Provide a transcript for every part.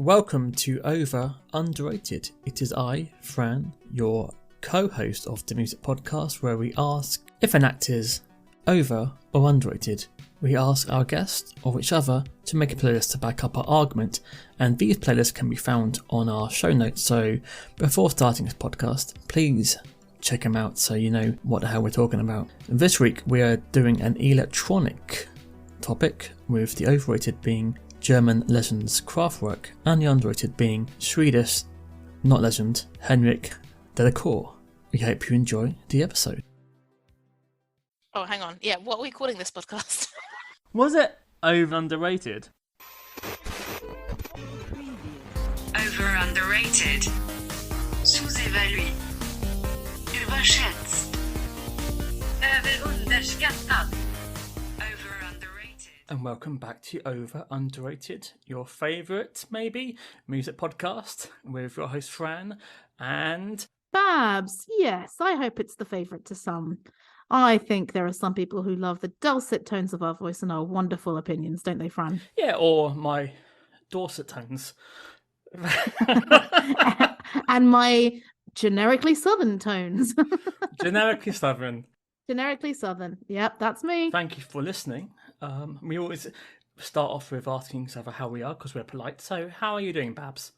Welcome to Over Underrated. It is I, Fran, your co-host of the music podcast, where we ask if an act is over or underrated. We ask our guest or whichever to make a playlist to back up our argument, and these playlists can be found on our show notes. So before starting this podcast, please check them out so you know what the hell we're talking about. This week we are doing an electronic topic, with the overrated being German legends Kraftwerk and the underrated being Swedish, not legend, Henric de la Cour. We hope you enjoy the episode. Oh, hang on. Yeah, what are we calling this podcast? Was it over underrated? Over underrated. Sous-évalué. Überschätzt. Överunderskattad. Over underrated. And welcome back to Over Underrated, your favourite, maybe, music podcast with your host Fran and Babs. Yes, I hope it's the favourite to some. I think there are some people who love the dulcet tones of our voice and our wonderful opinions, don't they, Fran? Yeah, or my Dorset tones. And my generically southern tones. Generically southern. Generically southern. Yep, that's me. Thank you for listening. We always start off with asking each other how we are because we're polite. So how are you doing, Babs?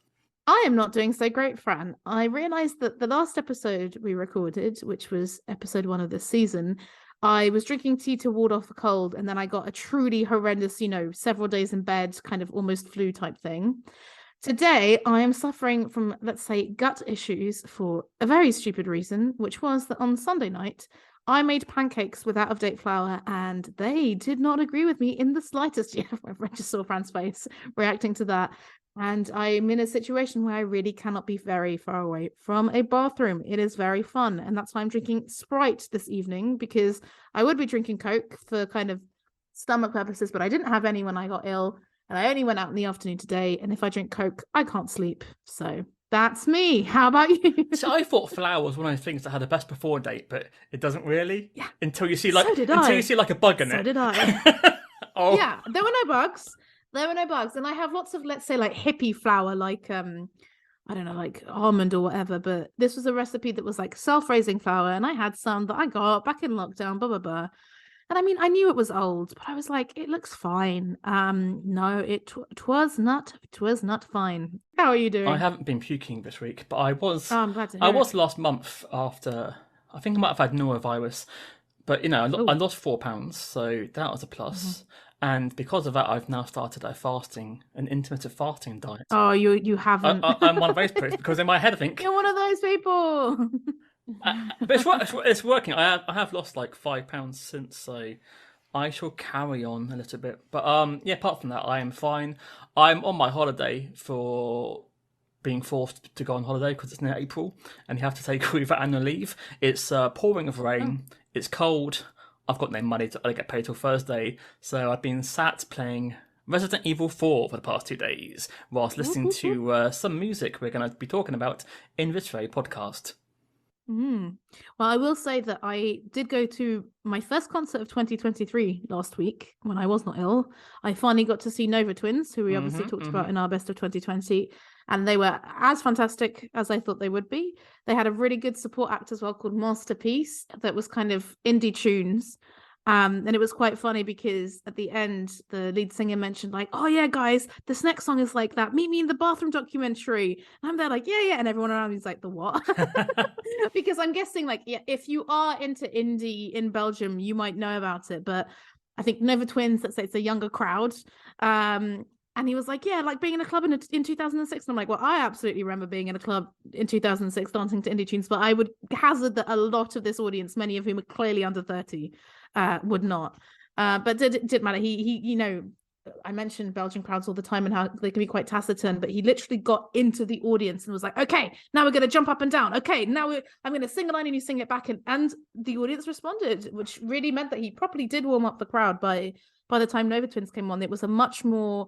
I am not doing so great, Fran. I realised that the last episode we recorded, which was episode 1 of this season, I was drinking tea to ward off a cold, and then I got a truly horrendous, several days in bed, kind of almost flu type thing. Today, I am suffering from, let's say, gut issues for a very stupid reason, which was that on Sunday night, I made pancakes with out-of-date flour, and they did not agree with me in the slightest. Yeah, I just saw Fran's face reacting to that. And I'm in a situation where I really cannot be very far away from a bathroom. It is very fun. And that's why I'm drinking Sprite this evening, because I would be drinking Coke for kind of stomach purposes, but I didn't have any when I got ill. And I only went out in the afternoon today. And if I drink Coke, I can't sleep. So that's me. How about you? So I thought flour was one of those things that had a best before date, but it doesn't really. Yeah. Until you see So you see like a bug in it. So did I. Oh. Yeah, there were no bugs. And I have lots of, let's say, like hippie flour, like I don't know, like almond or whatever, but this was a recipe that was like self-raising flour, and I had some that I got back in lockdown, blah blah blah. And I mean, I knew it was old, but I was like, it looks fine. No, it was not fine. How are you doing? I haven't been puking this week, but I was. Oh, I'm glad to hear I it. was last month after. I think I might have had norovirus, but I lost 4 pounds, so that was a plus. Mm-hmm. And because of that, I've now started an intermittent fasting diet. Oh, you haven't. I'm one of those people, because in my head I think you're one of those people. but it's working. I have lost like 5 pounds since, so I shall carry on a little bit. But apart from that, I am fine. I'm on my holiday for being forced to go on holiday because it's near April and you have to take all your annual leave. It's pouring with rain. Oh. It's cold. I've got no money to get paid till Thursday, so I've been sat playing Resident Evil 4 for the past 2 days, whilst listening to some music we're going to be talking about in this very podcast. Well, I will say that I did go to my first concert of 2023 last week when I was not ill. I finally got to see Nova Twins, who we obviously talked about in our best of 2020, and they were as fantastic as I thought they would be. They had a really good support act as well called Masterpiece that was kind of indie tunes. And it was quite funny because at the end, the lead singer mentioned like, oh yeah, guys, this next song is like that. Meet me in the bathroom documentary. And I'm there like, yeah. And everyone around me is like, the what? Because I'm guessing like, yeah, if you are into indie in Belgium, you might know about it. But I think Nova Twins, let's say it's a younger crowd. And he was like, yeah, like being in a club in 2006. And I'm like, well, I absolutely remember being in a club in 2006 dancing to indie tunes. But I would hazard that a lot of this audience, many of whom are clearly under 30, would not. But it didn't matter. He I mentioned Belgian crowds all the time and how they can be quite taciturn, but he literally got into the audience and was like, okay, now we're going to jump up and down. Okay, now I'm going to sing a line and you sing it back. And the audience responded, which really meant that he properly did warm up the crowd. By the time Nova Twins came on, it was a much more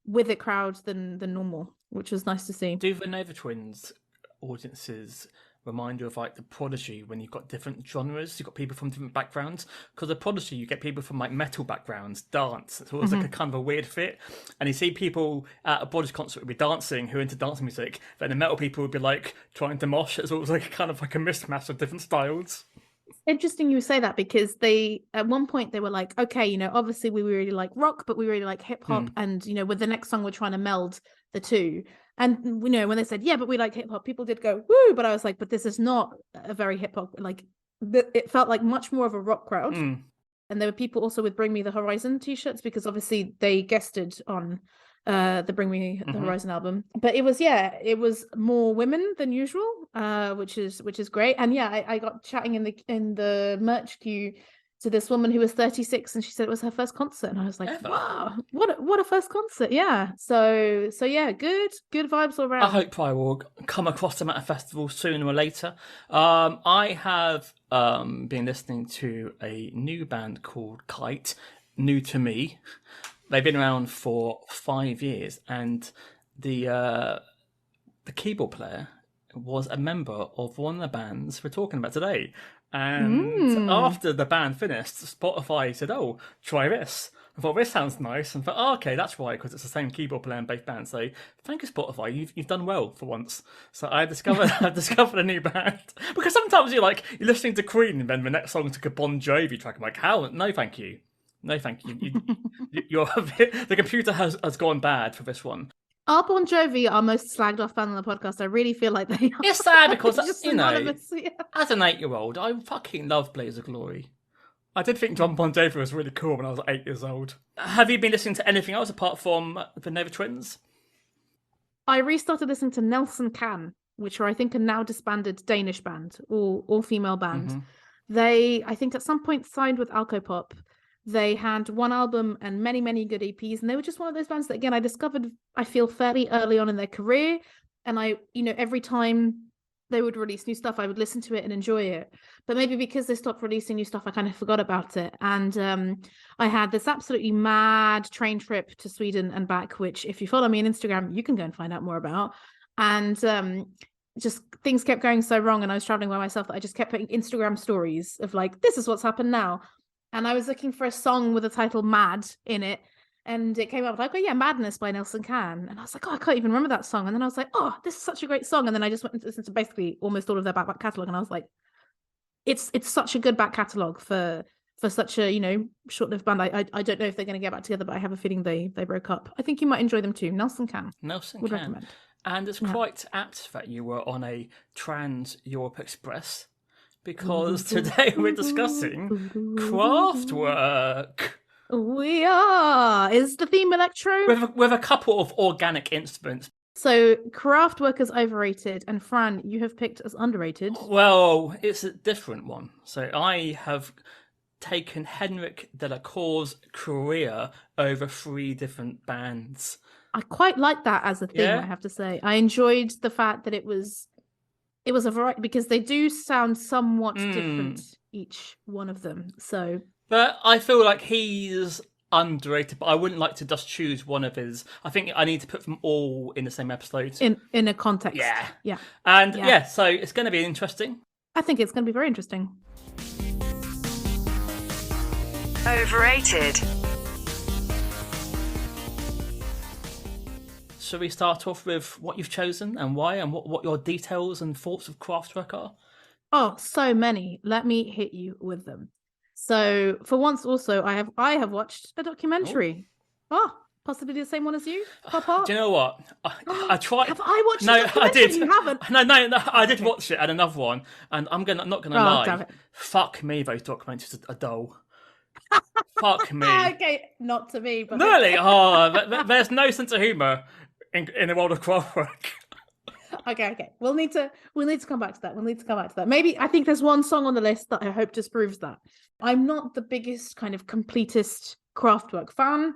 with it crowd than normal, which was nice to see. Do the Nova Twins audiences remind you of like the Prodigy when you've got different genres, you've got people from different backgrounds. Because the Prodigy, you get people from like metal backgrounds, dance. It's always like a kind of a weird fit. And you see people at a Prodigy concert would be dancing who are into dance music, then the metal people would be like trying to mosh. It's always like kind of like a mismatch of different styles. Interesting you say that, because they at one point they were like, okay, you know, obviously we really like rock, but we really like hip hop, and you know, with the next song we're trying to meld the two. And you know, when they said, yeah, but we like hip hop, people did go woo, but I was like, but this is not a very hip hop, like it felt like much more of a rock crowd. And there were people also with Bring Me the Horizon t-shirts, because obviously they guested on the Bring Me the Horizon album. But it was more women than usual, which is great. And yeah, I got chatting in the merch queue to this woman who was 36, and she said it was her first concert, and I was like, wow, what a first concert. Yeah, so yeah, good vibes all around. I hope I will come across them at a festival sooner or later. I have been listening to a new band called Kite, new to me. They've been around for 5 years, and the keyboard player was a member of one of the bands we're talking about today. And after the band finished, Spotify said, "Oh, try this." I thought, this sounds nice, and thought, oh, okay, that's why, because it's the same keyboard player in both bands. So thank you, Spotify. You've done well for once. So I discovered a new band, because sometimes you're listening to Queen, and then the next song's like a Bon Jovi track. I'm like, how? No, thank you. No, thank you. You're the computer has gone bad for this one. Are Bon Jovi our most slagged off band on the podcast? I really feel like they are. It's sad because, you know, yeah. as an 8-year-old, I fucking love Blaze of Glory. I did think John Bon Jovi was really cool when I was 8 years old. Have you been listening to anything else apart from the Nova Twins? I restarted listening to Nelson Can, which are, I think, a now disbanded Danish band, all female band. They, I think, at some point signed with Alcopop. They had one album and many, many good EPs, and they were just one of those bands that, again, I discovered, I feel, fairly early on in their career. And I, you know, every time they would release new stuff, I would listen to it and enjoy it. But maybe because they stopped releasing new stuff, I kind of forgot about it. And I had this absolutely mad train trip to Sweden and back, which, if you follow me on Instagram, you can go and find out more about. And just things kept going so wrong, and I was traveling by myself, that I just kept putting Instagram stories of like, this is what's happened now. And I was looking for a song with the title Mad in it, and it came up like, oh yeah, Madness by Nelson Can. And I was like, oh, I can't even remember that song. And then I was like, oh, this is such a great song. And then I just went and listened to basically almost all of their back catalogue, and I was like, it's such a good back catalogue for such a, you know, short-lived band. I don't know if they're going to get back together, but I have a feeling they broke up. I think you might enjoy them too. Nelson Can. Would recommend. And it's quite apt that you were on a Trans Europe Express, because today we're discussing Kraftwerk. We are. Is the theme electro? With a couple of organic instruments. So Kraftwerk is overrated, and Fran, you have picked as underrated. Well, it's a different one. So I have taken Henric de la Cour's career over 3 different bands. I quite like that as a theme, I have to say. I enjoyed the fact that it was a variety, because they do sound somewhat different, each one of them. So, but I feel like he's underrated, but I wouldn't like to just choose one of his. I think I need to put them all in the same episode. In a context. Yeah. And so it's going to be interesting. I think it's going to be very interesting. Overrated. Shall we start off with what you've chosen and why, and what your details and thoughts of Kraftwerk are? Oh, so many. Let me hit you with them. So, for once, also, I have watched a documentary. Possibly the same one as you, Papa. Do you know what? I tried. Have I watched? No, I did. You haven't. No, I did watch it and another one, and I'm not gonna lie. Damn it. Fuck me, those documentaries are dull. Fuck me. Okay, not to me, but really. There's no sense of humour in the world of Kraftwerk. Okay. We'll need to come back to that. Maybe, I think there's one song on the list that I hope disproves that. I'm not the biggest kind of completist Kraftwerk fan.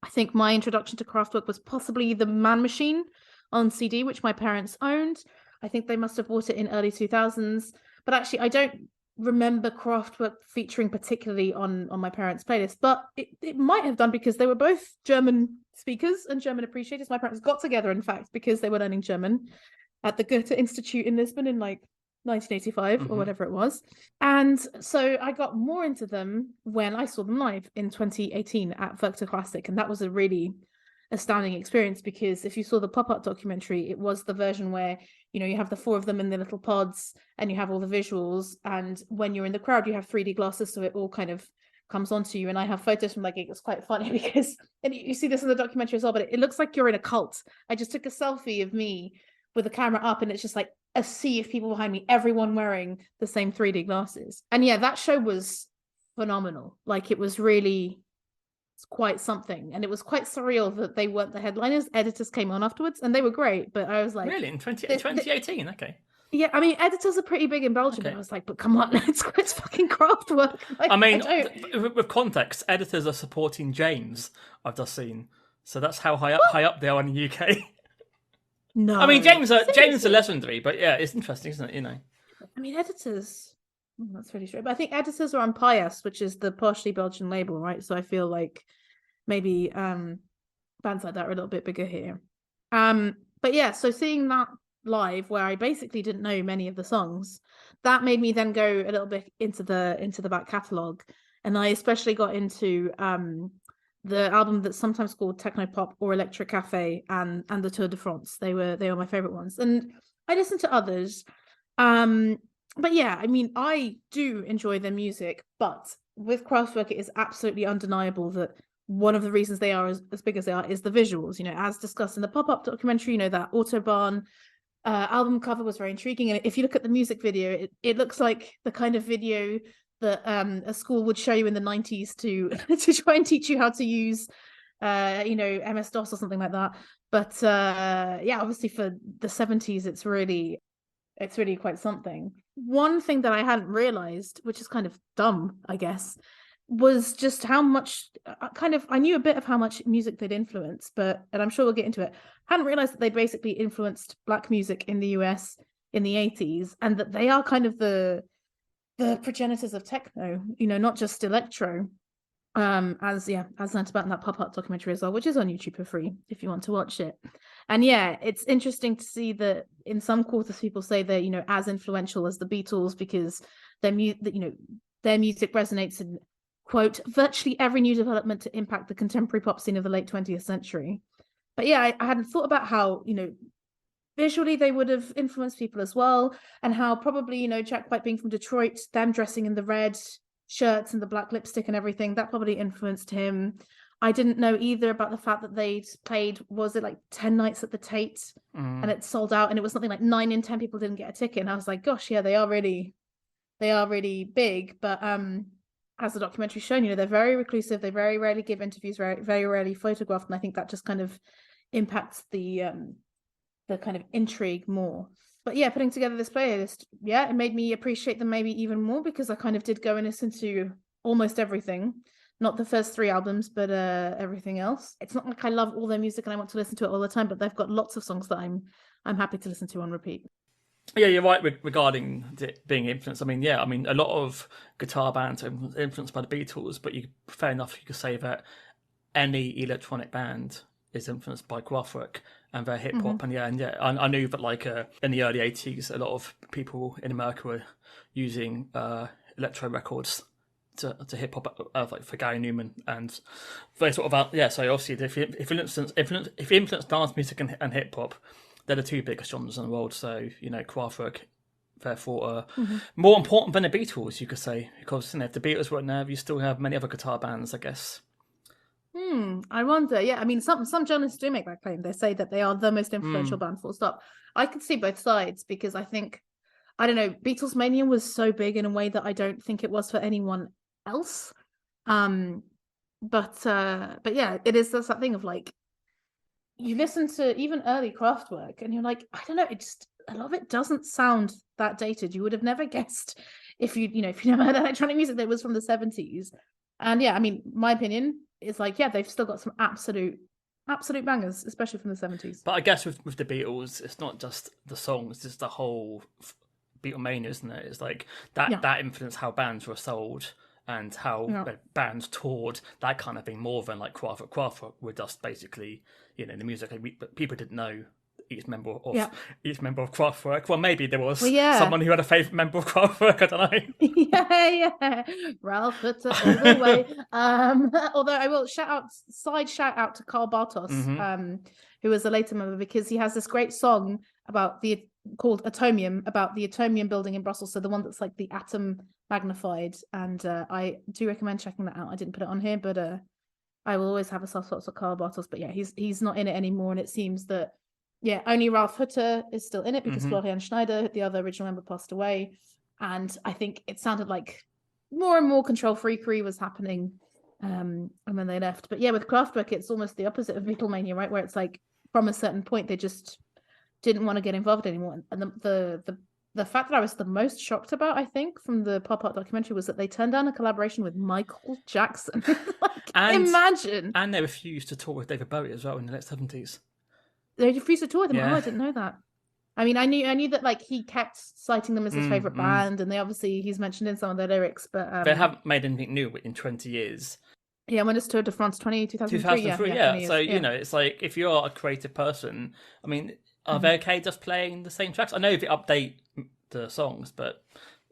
I think my introduction to Kraftwerk was possibly the Man Machine on CD, which my parents owned. I think they must have bought it in early 2000s. But actually, I don't remember Kraftwerk featuring particularly on my parents' playlist. But it might have done, because they were both German speakers and German appreciators. My parents got together, in fact, because they were learning German at the Goethe Institute in Lisbon in like 1985 or whatever it was. And so I got more into them when I saw them live in 2018 at Werchter Classic. And that was a really astounding experience, because if you saw the pop-up documentary, it was the version where, you know, you have the four of them in the little pods and you have all the visuals. And when you're in the crowd, you have 3D glasses. So it all kind of comes onto you. And I have photos from that gig. It's quite funny because, and you see this in the documentary as well, but it looks like you're in a cult. I just took a selfie of me with the camera up, and it's just like a sea of people behind me, everyone wearing the same 3D glasses. And yeah, that show was phenomenal. Like, it was really quite something. And it was quite surreal that they weren't the headliners. Editors came on afterwards and they were great, but I was like, really, in 2018? Okay. Yeah, I mean, editors are pretty big in Belgium. Okay. But I was like, but come on, it's fucking Kraftwerk. Like, I mean, with context, editors are supporting James, I've just seen. So that's how high up they are in the UK. No, I mean, James are legendary, but yeah, it's interesting, isn't it? You know, I mean, editors. That's really strange. But I think editors are on Pias, which is the partially Belgian label, right? So I feel like maybe bands like that are a little bit bigger here. But yeah, so seeing that live, where I basically didn't know many of the songs, that made me then go a little bit into the back catalogue, and I especially got into the album that's sometimes called Techno Pop or Electro Cafe and the Tour de France. They were my favorite ones, and I listened to others. But yeah, I mean, I do enjoy their music, but with Kraftwerk, it is absolutely undeniable that one of the reasons they are as big as they are is the visuals. You know, as discussed in the pop-up documentary, you know, that Autobahn album cover was very intriguing. And if you look at the music video, it looks like the kind of video that a school would show you in the 90s to try and teach you how to use, you know, MS-DOS or something like that. But yeah, obviously for the 70s, it's really quite something. One thing that I hadn't realized, which is kind of dumb, I guess, was just how much I knew a bit of how much music they'd influenced, and I'm sure we'll get into it. I hadn't realized that they'd basically influenced black music in the US in the 80s, and that they are kind of the progenitors of techno, you know, not just electro. As learned about in that pop-up documentary as well, which is on YouTube for free if you want to watch it. And yeah, it's interesting to see that in some quarters people say they're, you know, as influential as the Beatles because their music resonates in, quote, virtually every new development to impact the contemporary pop scene of the late 20th century. But yeah, I hadn't thought about how, you know, visually they would have influenced people as well, and how probably, you know, Jack White being from Detroit, them dressing in the red shirts and the black lipstick and everything, that probably influenced him. I didn't know either about the fact that they'd played, was it like 10 nights at the Tate, and it sold out, and it was something like 9 in 10 people didn't get a ticket, and I was like, gosh, yeah, they are really big. But as the documentary shown, you know, they're very reclusive, they very rarely give interviews, very, very rarely photographed, and I think that just kind of impacts the kind of intrigue more. But yeah, putting together this playlist, yeah, it made me appreciate them maybe even more, because I kind of did go and listen to almost everything. Not the first 3 albums, but everything else. It's not like I love all their music and I want to listen to it all the time, but they've got lots of songs that I'm happy to listen to on repeat. Yeah, you're right regarding it being influenced. I mean, a lot of guitar bands are influenced by the Beatles, but fair enough, you could say that any electronic band is influenced by Kraftwerk and their hip hop. And I knew that like in the early 80s, a lot of people in America were using electro records to hip hop, like for Gary Newman, and they sort of So obviously, if you influence dance music and hip hop, they're the 2 biggest genres in the world. So you know, Kraftwerk therefore more important than the Beatles, you could say, because if the Beatles weren't there, you still have many other guitar bands, I guess. I wonder. Yeah, I mean, some journalists do make that claim. They say that they are the most influential band, full stop. I can see both sides, because I think, I don't know, Beatles Mania was so big in a way that I don't think it was for anyone else. But yeah, it is that thing of like, you listen to even early Kraftwerk and you're like, I don't know, a lot of it doesn't sound that dated. You would have never guessed if you never heard electronic music that was from the 70s. And yeah, I mean, my opinion is like, yeah, they've still got some absolute bangers, especially from the 70s. But I guess with the Beatles, it's not just the songs, it's the whole Beatlemania, isn't it? It's like that influenced how bands were sold and how bands toured, that kind of thing, more than like Kraftwerk. Kraftwerk were just basically, you know, the music, but people didn't know each member of Yeah. each member of Kraftwerk. Well, maybe there was Well, yeah. someone who had a favourite member of Kraftwerk. I don't know. Yeah. Ralph Hutter all the way. Although I will shout out to Carl Bartos, Mhm. who was a later member, because he has this great song called Atomium, about the Atomium building in Brussels. So the one that's like the atom magnified. And I do recommend checking that out. I didn't put it on here, but I will always have a soft spot for Carl Bartos. But yeah, he's not in it anymore, and it seems that only Ralph Hutter is still in it because Florian Schneider, the other original member, passed away. And I think it sounded like more and more control freakery was happening and when they left. But yeah, with Kraftwerk, it's almost the opposite of Beatlemania, right? Where it's like from a certain point they just didn't want to get involved anymore. And the fact that I was the most shocked about, I think, from the pop art documentary was that they turned down a collaboration with Michael Jackson. Imagine. And they refused to tour with David Bowie as well in the late 70s. They refused to tour with them. Yeah. Oh, I didn't know that. I mean, I knew that like he kept citing them as his favorite band, and he's mentioned in some of their lyrics, but they haven't made anything new in 20 years. Yeah, when it's Tour de France 2003. Yeah. So, you know, it's like, if you're a creative person, I mean, are they okay just playing the same tracks? I know if you update the songs, but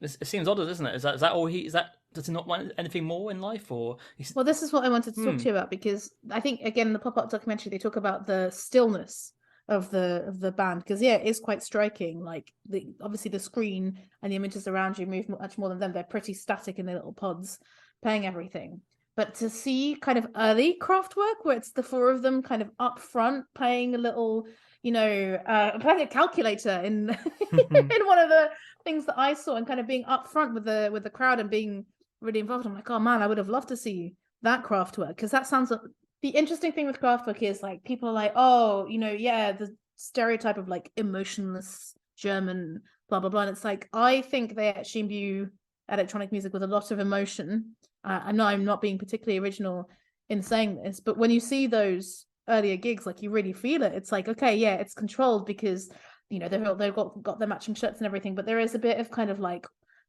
it seems odd, doesn't it? Is that all does he not want anything more in life? Or Well, this is what I wanted to talk to you about, because I think, again, in the pop-up documentary, they talk about the stillness of the band, because it is quite striking. Like, obviously the screen and the images around you move much more than them. They're pretty static in their little pods playing everything. But to see kind of early Kraftwerk, where it's the four of them kind of up front playing a little, playing a calculator in in one of the things that I saw, and kind of being up front with the crowd and being really involved, I'm like, oh man, I would have loved to see that Kraftwerk, because that sounds like the interesting thing with Kraftwerk is, like, people are like, oh, the stereotype of like emotionless German blah blah blah, and it's like, I think they actually imbue electronic music with a lot of emotion. I know I'm not being particularly original in saying this, but when you see those earlier gigs, like, you really feel it. It's like, okay, yeah, it's controlled because they've got their matching shirts and everything, but there is a bit of kind of like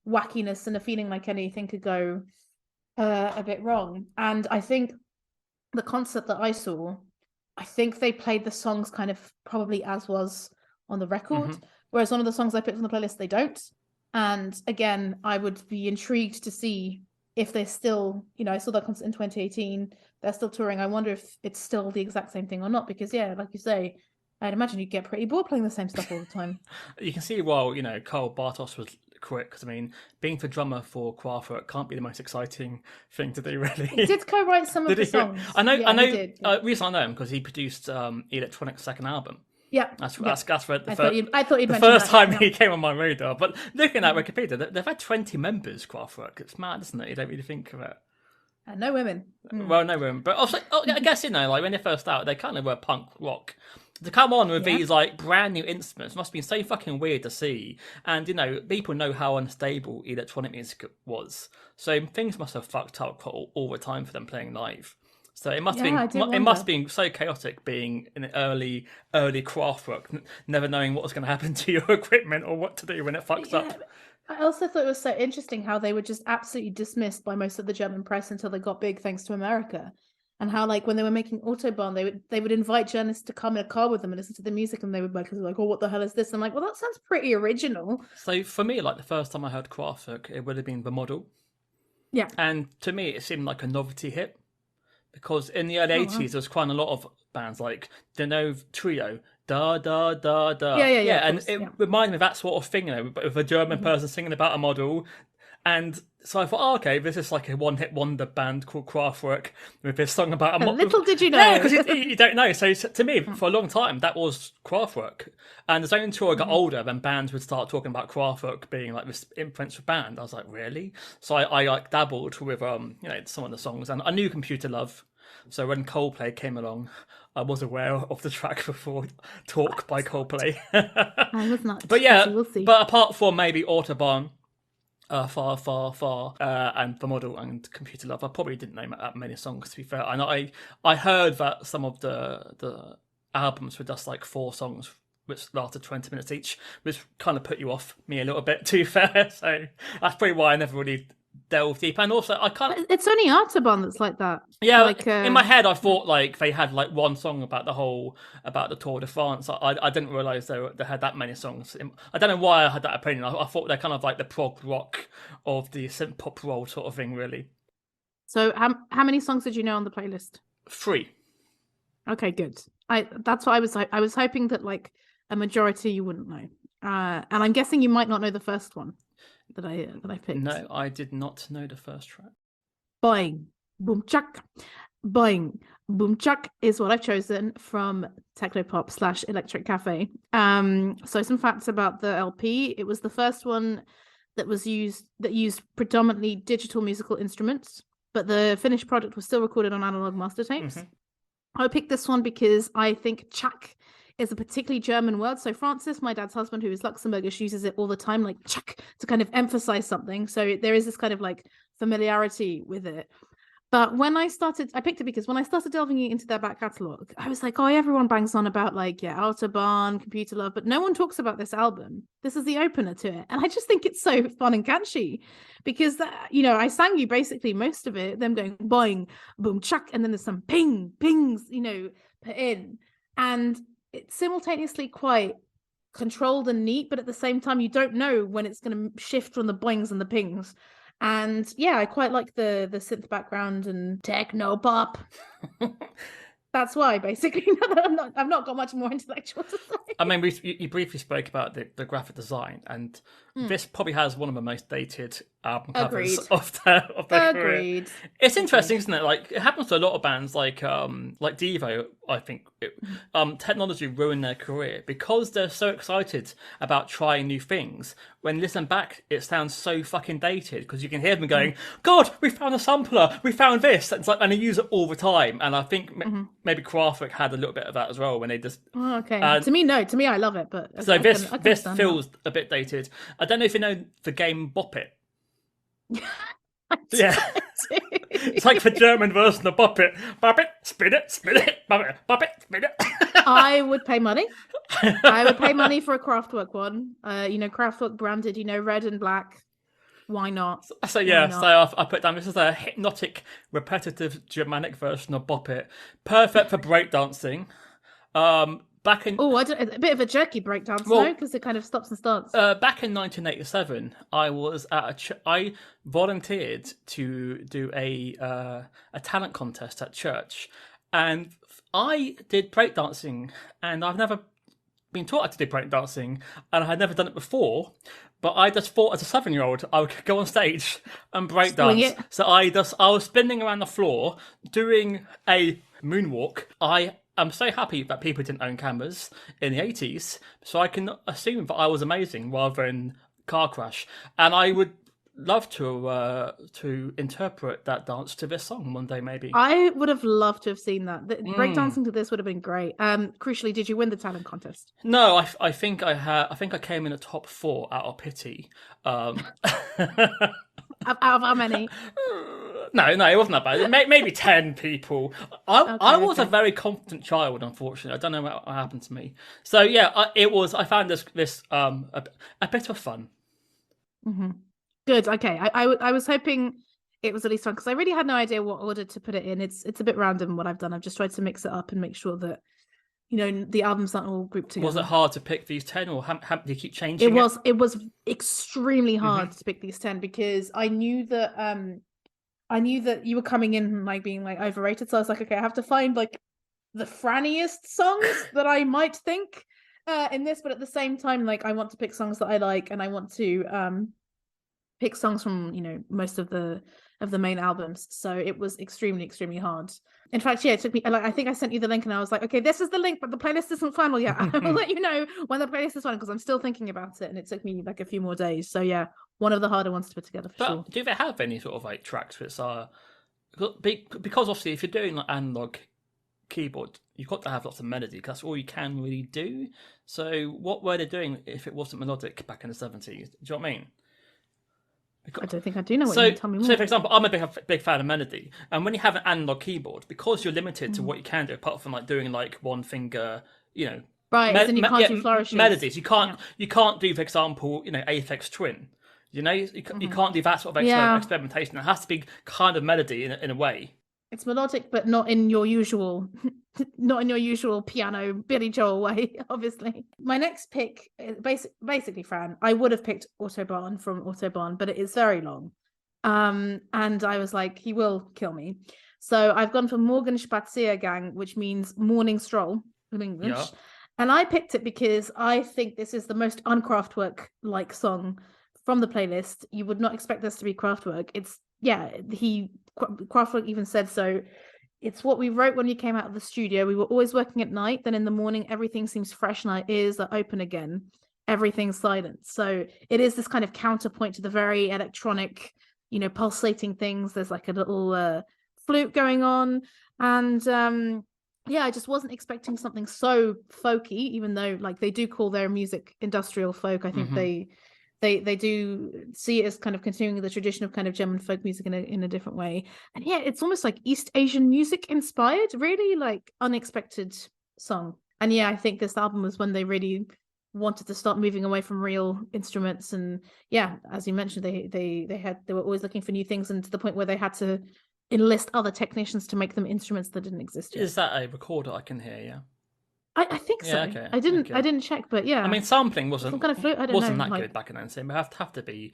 wackiness and a feeling like anything could go a bit wrong. And I think the concert that I saw, I think they played the songs kind of probably as was on the record, whereas one of the songs I picked on the playlist, they don't. And again, I would be intrigued to see if they're still, I saw that concert in 2018, they're still touring. I wonder if it's still the exact same thing or not, because like you say, I'd imagine you'd get pretty bored playing the same stuff all the time. You can see why, Carl Bartos was correct, because I mean, being the drummer for Kraftwerk can't be the most exciting thing to do, really. He did co-write some of the songs. I know. He did. Reason I know him because he produced Electronic's second album. Yeah, that's where I thought you'd the first time he came on my radar. But looking at Wikipedia, they've had 20 members, Kraftwerk. It's mad, isn't it? You don't really think of it. No women. Well, no women, but also, I guess like when they first started, they kind of were punk rock. To come on with these like brand new instruments must have been so fucking weird to see. And people know how unstable electronic music was, so things must have fucked up all the time for them playing live. So it must have been so chaotic being in the early Kraftwerk, never knowing what was going to happen to your equipment or what to do when it fucks up. I also thought it was so interesting how they were just absolutely dismissed by most of the German press until they got big, thanks to America. And how, like, when they were making Autobahn, they would invite journalists to come in a car with them and listen to the music, and they would like, oh, what the hell is this? And I'm like, well, that sounds pretty original. So for me, like, the first time I heard Kraftwerk, it would have been The Model. Yeah. And to me, it seemed like a novelty hit, because in the early 80s, there was quite a lot of bands like the Nove Trio, da da da da. Yeah. And it reminded me of that sort of thing, with a German person singing about a model. And so I thought, okay, this is like a one-hit wonder band called Kraftwerk with this song about a model. Little did you know. Yeah, because you don't know. So to me, for a long time, that was Kraftwerk. And as only until I got older, then bands would start talking about Kraftwerk being like this influential band. I was like, really? So I like dabbled with some of the songs, and I knew Computer Love. So when Coldplay came along, I was aware of the track before Talk by Coldplay. I was not. But yeah, we'll see. But apart from maybe Autobahn, Far, Far, Far, and The Model and Computer Love, I probably didn't name that many songs, to be fair. And I heard that some of the albums were just like 4 songs, which lasted 20 minutes each, which kind of put you off me a little bit, to be fair. So that's probably why I never really delve deep. And also, I can't. It's only Autobahn that's like that. Yeah, like in my head, I thought like they had like one song about the Tour de France. I didn't realize they had that many songs. I don't know why I had that opinion. I thought they're kind of like the prog rock of the synth pop roll sort of thing, really. So how many songs did you know on the playlist? 3. Okay, good. That's what I was hoping that like a majority you wouldn't know. And I'm guessing you might not know the first one that I picked. No, I did not know the first track. Boing, boom chuck. Boing, boom chuck is what I've chosen from Technopop / Electric Cafe. So some facts about the LP. It was the first one that used predominantly digital musical instruments, but the finished product was still recorded on analog master tapes. I picked this one because I think Czak is a particularly German word. So Francis, my dad's husband, who is Luxembourgish, uses it all the time, like Czak, to kind of emphasize something. So there is this kind of like familiarity with it. But I picked it because when I started delving into their back catalogue, I was like, oh, everyone bangs on about like, yeah, Autobahn, Computer Love, but no one talks about this album. This is the opener to it. And I just think it's so fun and catchy because, I sang you basically most of it, them going boing, boom, chuck, and then there's some pings, put in. And it's simultaneously quite controlled and neat, but at the same time, you don't know when it's going to shift from the boings and the pings. And yeah, I quite like the synth background and techno pop. That's why, basically. I've not got much more intellectual to say. I mean, you briefly spoke about the graphic design, and this probably has one of the most dated album covers of their career. It's interesting, isn't it? Like, it happens to a lot of bands, like Devo. I think technology ruined their career because they're so excited about trying new things. When you listen back, it sounds so fucking dated because you can hear them going, "God, we found a sampler, we found this," and they use it all the time. And I think maybe Kraftwerk had a little bit of that as well when they just. Oh, okay. To me, I love it, but so this feels a bit dated. I don't know if you know the game Bop It. Yeah, it's like the German version of Bop It. Bop it, spin it, bop it, spin it. I would pay money. I would pay money for a Kraftwerk one. Kraftwerk branded, red and black. Why not? So yeah, so I put down this is a hypnotic, repetitive Germanic version of Bop It, perfect for breakdancing. Back in a bit of a jerky breakdance though, because it kind of stops and starts. Back in 1987, I was at I volunteered to do a talent contest at church, and I did breakdancing, and I've never been taught how to do breakdancing, and I had never done it before. But I just thought, as a 7-year-old, I would go on stage and breakdance. So I was spinning around the floor doing a moonwalk. I'm so happy that people didn't own cameras in the 80s, so I can assume that I was amazing rather than car crash. And I would love to interpret that dance to this song one day, maybe. I would have loved to have seen that. Breakdancing to this would have been great. Crucially, did you win the talent contest? No, I think I came in the top 4 out of pity. Out of how many? No, it wasn't that bad. Maybe 10 people. I was a very confident child, unfortunately. I don't know what happened to me. So yeah, it was. I found this a bit of fun. Mm-hmm. Good. Okay. I was hoping it was at least fun because I really had no idea what order to put it in. It's a bit random what I've done. I've just tried to mix it up and make sure that the albums aren't all grouped together. Was it hard to pick these 10, or how do you keep changing it? It was extremely hard to pick these 10 because I knew that you were coming in like being like overrated. So I was like, okay, I have to find like the Franiest songs that I might think in this, but at the same time, like I want to pick songs that I like, and I want to pick songs from most of the main albums. So it was extremely hard. In fact, yeah, it took me I think I sent you the link and I was like, okay, this is the link, but the playlist isn't final yet. I will let you know when the playlist is final because I'm still thinking about it, and it took me like a few more days. So yeah, one of the harder ones to put together for sure. Do they have any sort of like tracks which are because obviously if you're doing like analog keyboard, you've got to have lots of melody because that's all you can really do. So what were they doing if it wasn't melodic back in the 70s? Do you know what I mean? I don't think I do know what you mean. Tell me more. So, for example, I'm a big fan of melody, and when you have an analog keyboard, because you're limited to what you can do, apart from like doing like one finger, right? Then you can't do flourishes. Melodies. You can't do, for example, Aphex Twin. You know, you can't do that sort of experimentation. It has to be kind of melody in a way. It's melodic, but not in your usual, piano Billy Joel way. Obviously, my next pick is basically Fran. I would have picked Autobahn from Autobahn, but it is very long, and I was like, he will kill me. So I've gone for Morgenspaziergang, which means morning stroll in English. Yeah. And I picked it because I think this is the most un-Kraftwerk-like song from the playlist. You would not expect this to be Kraftwerk. Kraftwerk even said so. It's what we wrote when we came out of the studio. We were always working at night. Then in the morning, everything seems fresh and our ears are open again. Everything's silent. So it is this kind of counterpoint to the very electronic, pulsating things. There's like a little flute going on. And I just wasn't expecting something so folky, even though like they do call their music industrial folk. I think they do see it as kind of continuing the tradition of kind of German folk music in a different way. And yeah, it's almost like East Asian music inspired, really like unexpected song. And yeah, I think this album was when they really wanted to start moving away from real instruments. And yeah, as you mentioned, they were always looking for new things, and to the point where they had to enlist other technicians to make them instruments that didn't exist yet. Is that a recorder I can hear? Yeah. I think so. Yeah, okay, I didn't check, but yeah. I mean, sampling wasn't some kind of flute. I don't wasn't know, that good back in then. So it have to be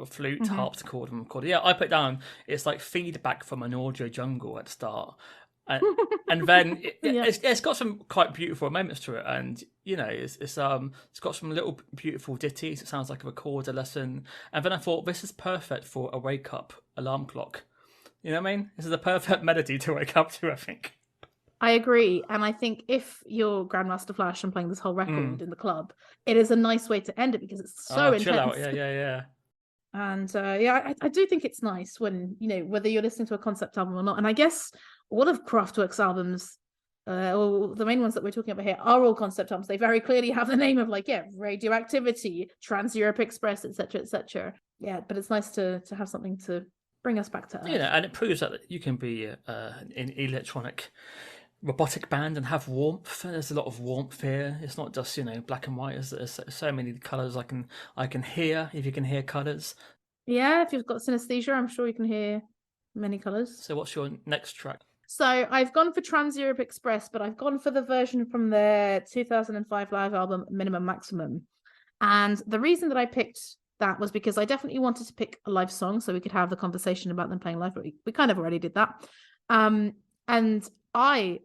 flute, harpsichord, and recorder. Yeah, I put down it's like feedback from an audio jungle at the start, and then it's got some quite beautiful moments to it, and it's got some little beautiful ditties. It sounds like a recorder lesson, and then I thought this is perfect for a wake up alarm clock. You know what I mean? This is a perfect melody to wake up to, I think. I agree. And I think if you're Grandmaster Flash and playing this whole record in the club, it is a nice way to end it because it's so intense. Chill out. Yeah. And I do think it's nice when, whether you're listening to a concept album or not. And I guess all of Kraftwerk's albums, or the main ones that we're talking about here, are all concept albums. They very clearly have the name of Radioactivity, Trans-Europe Express, etc., etc. Yeah, but it's nice to have something to bring us back to earth. And it proves that you can be an electronic robotic band and have warmth. There's a lot of warmth here. It's not just black and white. There's so many colours I can hear. If you can hear colours, if you've got synesthesia, I'm sure you can hear many colours. So what's your next track? So I've gone for Trans-Europe Express, but I've gone for the version from their 2005 live album Minimum Maximum. And the reason that I picked that was because I definitely wanted to pick a live song so we could have the conversation about them playing live, but we kind of already did that. And I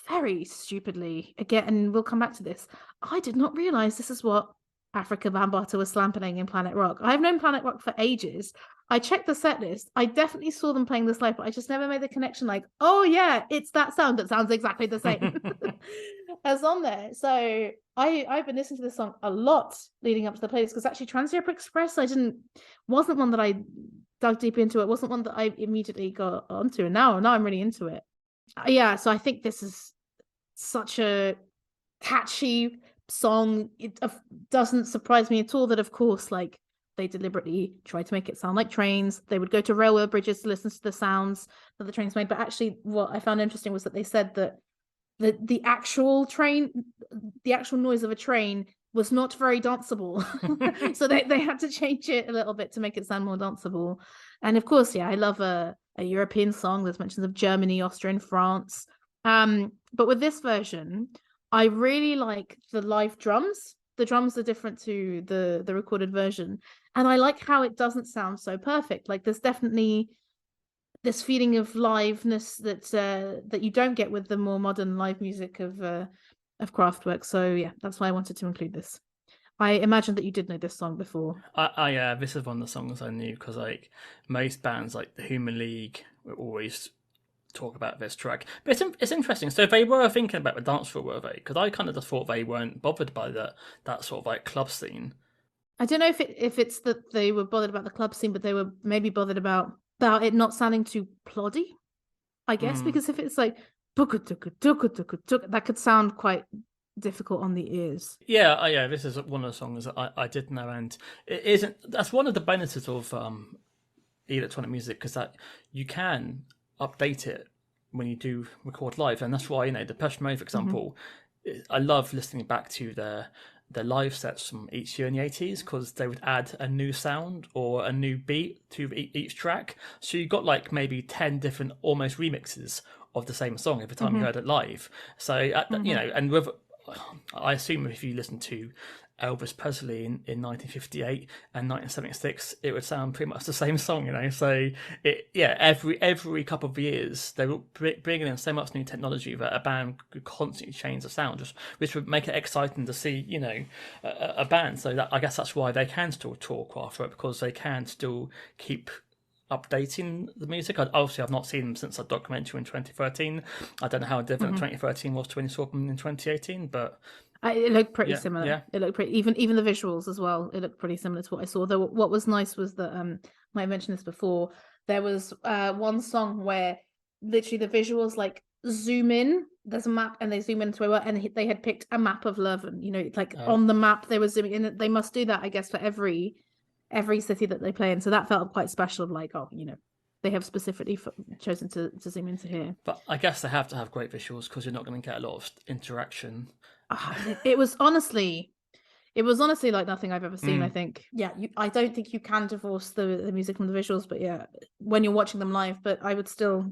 very stupidly, again, and we'll come back to this, I did not realise this is what Africa Bambaataa was slam playing in Planet Rock. I've known Planet Rock for ages. I checked the set list. I definitely saw them playing this live, but I just never made the connection like, oh yeah, it's that sound that sounds exactly the same as on there. So I've been listening to this song a lot leading up to the playlist because actually Trans-Europe Express wasn't one that I dug deep into. It wasn't one that I immediately got onto, and now I'm really into it. So I think this is such a catchy song. It doesn't surprise me at all that, of course, like they deliberately tried to make it sound like trains. They would go to railway bridges to listen to the sounds that the trains made. But actually, what I found interesting was that they said that the actual noise of a train was not very danceable. So they had to change it a little bit to make it sound more danceable. And of course, I love a European song. There's mentions of Germany, Austria, and France. But with this version, I really like the live drums. The drums are different to the recorded version. And I like how it doesn't sound so perfect. Like there's definitely this feeling of liveness that you don't get with the more modern live music of Kraftwerk. So yeah, that's why I wanted to include this. I imagine that you did know this song before. This is one of the songs I knew because like most bands like the Human League will always talk about this track. But it's interesting. So they were thinking about the dance floor, were they? Because I kind of just thought they weren't bothered by that sort of like club scene. I don't know if it's that they were bothered about the club scene, but they were maybe bothered about it not sounding too ploddy, I guess, because if it's like that could sound quite difficult on the ears. Yeah, this is one of the songs that I did know, and it isn't. That's one of the benefits of electronic music, because that you can update it when you do record live, and that's why Depeche Mode, for example, I love listening back to the live sets from each year in the 80s, because they would add a new sound or a new beat to each track. So you got like maybe 10 different almost remixes of the same song every time you heard it live. So, you know, and with, I assume if you listen to Elvis Presley in 1958 and 1976, it would sound pretty much the same song, you know. So every couple of years they were bringing in so much new technology that a band could constantly change the sound, which would make it exciting to see, you know, a band. So that, I guess that's why they can still tour Kraftwerk, because they can still keep updating the music. Obviously, I've not seen them since that documentary in 2013. I don't know how different 2013 was to when you saw them in 2018, but it looked pretty similar. Yeah. It looked pretty, even the visuals as well. It looked pretty similar to what I saw. Though what was nice was that I mentioned this before. There was one song where literally the visuals like zoom in. There's a map and they zoom into it, and they had picked a map of Leuven. You know, like on the map they were zooming in. They must do that, I guess, for every city that they play in. So that felt quite special. Like, oh, you know, they have specifically chosen to zoom into here. But I guess they have to have great visuals, because you're not going to get a lot of interaction. It was honestly like nothing I've ever seen. I think, I don't think you can divorce the music from the visuals, but yeah, when you're watching them live. But I would still,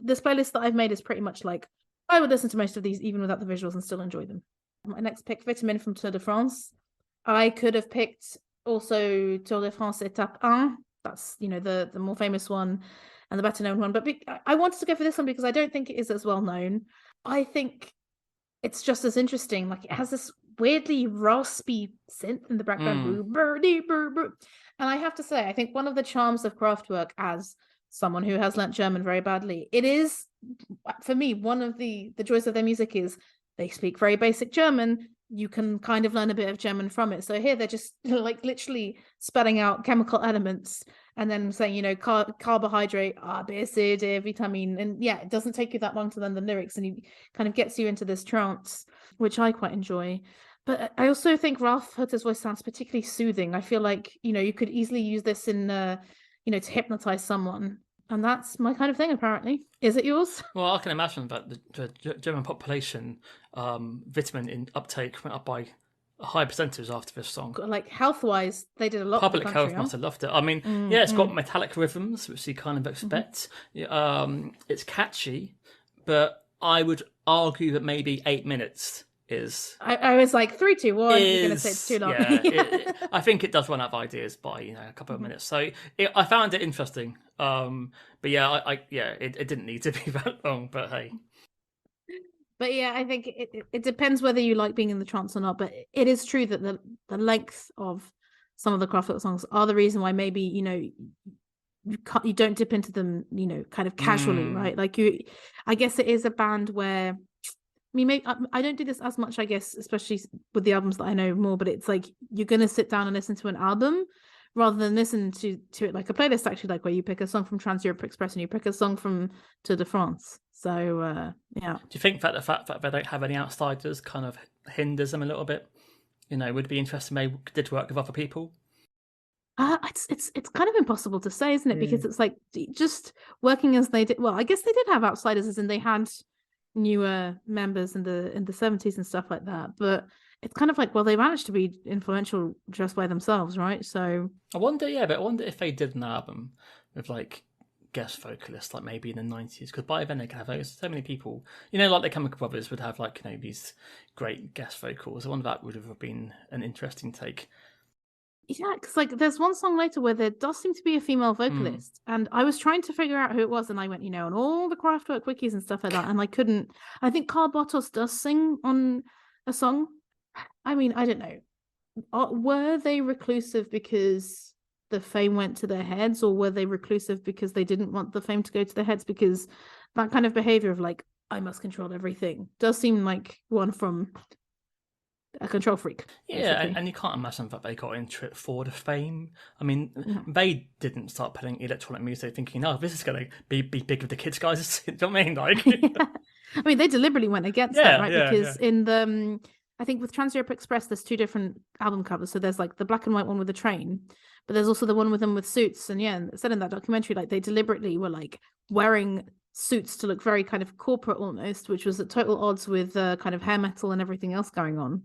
this playlist that I've made is pretty much like, I would listen to most of these even without the visuals and still enjoy them. My next pick, Vitamin from Tour de France. I could have picked also Tour de France Étape 1. That's, you know, the more famous one and the better known one. But I wanted to go for this one because I don't think it is as well known. I think it's just as interesting. Like, it has this weirdly raspy synth in the background. And I have to say, I think one of the charms of Kraftwerk, as someone who has learnt German very badly, it is, for me, one of the joys of their music is they speak very basic German. You can kind of learn a bit of German from it. So here they're just like literally spelling out chemical elements and then saying, you know, carbohydrate, A, B, C, D, vitamin. And yeah, it doesn't take you that long to learn the lyrics, and it kind of gets you into this trance, which I quite enjoy. But I also think Ralph Hutter's voice sounds particularly soothing. I feel like, you know, you could easily use this in, you know, to hypnotize someone. And that's my kind of thing, apparently. Is it yours? Well, I can imagine that the German population vitamin in uptake went up by a high percentage after this song. Like, health-wise, they did a lot. Public health must have loved it. I mean, it's got metallic rhythms, which you kind of expect. It's catchy, but I would argue that maybe 8 minutes is... I was like, 3, 2, 1, you're going to say it's too long. Yeah, I think it does run out of ideas by, you know, a couple of minutes. So I found it interesting. But yeah, it didn't need to be that long, but hey. But yeah, I think it depends whether you like being in the trance or not. But it is true that the length of some of the Kraftwerk songs are the reason why maybe, you know, you don't dip into them, you know, kind of casually, right? Like, I guess it is a band where, I mean, maybe I don't do this as much, I guess, especially with the albums that I know more, but it's like you're going to sit down and listen to an album rather than listen to it like a playlist, actually, like where you pick a song from Trans Europe Express and you pick a song from Tour de France. So, yeah. Do you think that the fact that they don't have any outsiders kind of hinders them a little bit? You know, would it be interesting maybe did work with other people? It's kind of impossible to say, isn't it? Because it's like just working as they did. Well, I guess they did have outsiders, as in they had newer members in the 70s and stuff like that. But it's kind of like, well, they managed to be influential just by themselves, right? So I wonder if they did an album with like guest vocalists, like maybe in the 90s, because by then they could have so many people, you know, like the Chemical Brothers would have like, you know, these great guest vocals. I wonder if that would have been an interesting take. Yeah, because like there's one song later where there does seem to be a female vocalist, and I was trying to figure out who it was, and I went, you know, on all the Kraftwerk wikis and stuff like that, and I couldn't. I think Karl Bartos does sing on a song. I mean, I don't know. Were they reclusive because the fame went to their heads, or were they reclusive because they didn't want the fame to go to their heads? Because that kind of behavior of like, I must control everything does seem like one from a control freak. Yeah, and you can't imagine that they got into it for the fame. I mean, they didn't start playing electronic music thinking, oh, this is going to be big with the kids, guys. Do you know what I mean? Like, I mean, they deliberately went against that, right? Because in the, I think with Trans Europe Express, there's 2 different album covers. So there's like the black and white one with the train, but there's also the one with them with suits. And yeah, said in that documentary, like they deliberately were like wearing suits to look very kind of corporate almost, which was at total odds with kind of hair metal and everything else going on.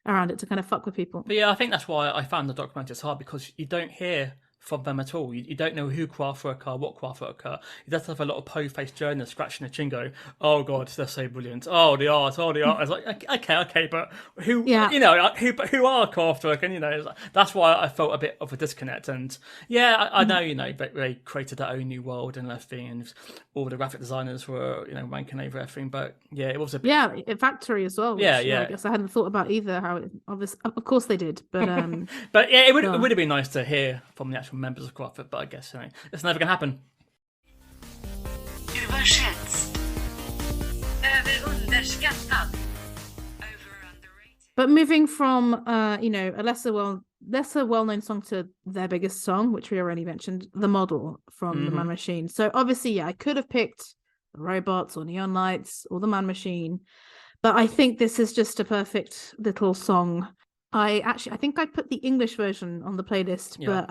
around it to kind of fuck with people. But yeah, I think that's why I found the documentary is hard, because you don't hear from them at all. You don't know who Kraftwerk are, what Kraftwerk are. You just have a lot of po-faced journalists scratching their chin going, oh God, they're so brilliant. Oh, the art. I was like, okay, but who, who are Kraftwerk? And, that's why I felt a bit of a disconnect. And yeah, I know, they created their own new world and everything, and all the graphic designers were, wanking over everything. But yeah, it was a bit... Yeah, Factory as well. Which, yeah. I guess I hadn't thought about either. How it, obviously, of course they did, but but yeah, it would have been nice to hear from the actual members of Kraftwerk. But I guess it's never gonna happen. But moving from a lesser well-known song to their biggest song, which we already mentioned, The Model from The Man Machine. So obviously, yeah, I could have picked The Robots or Neon Lights or The Man Machine, but I think this is just a perfect little song. I think I put the English version on the playlist, but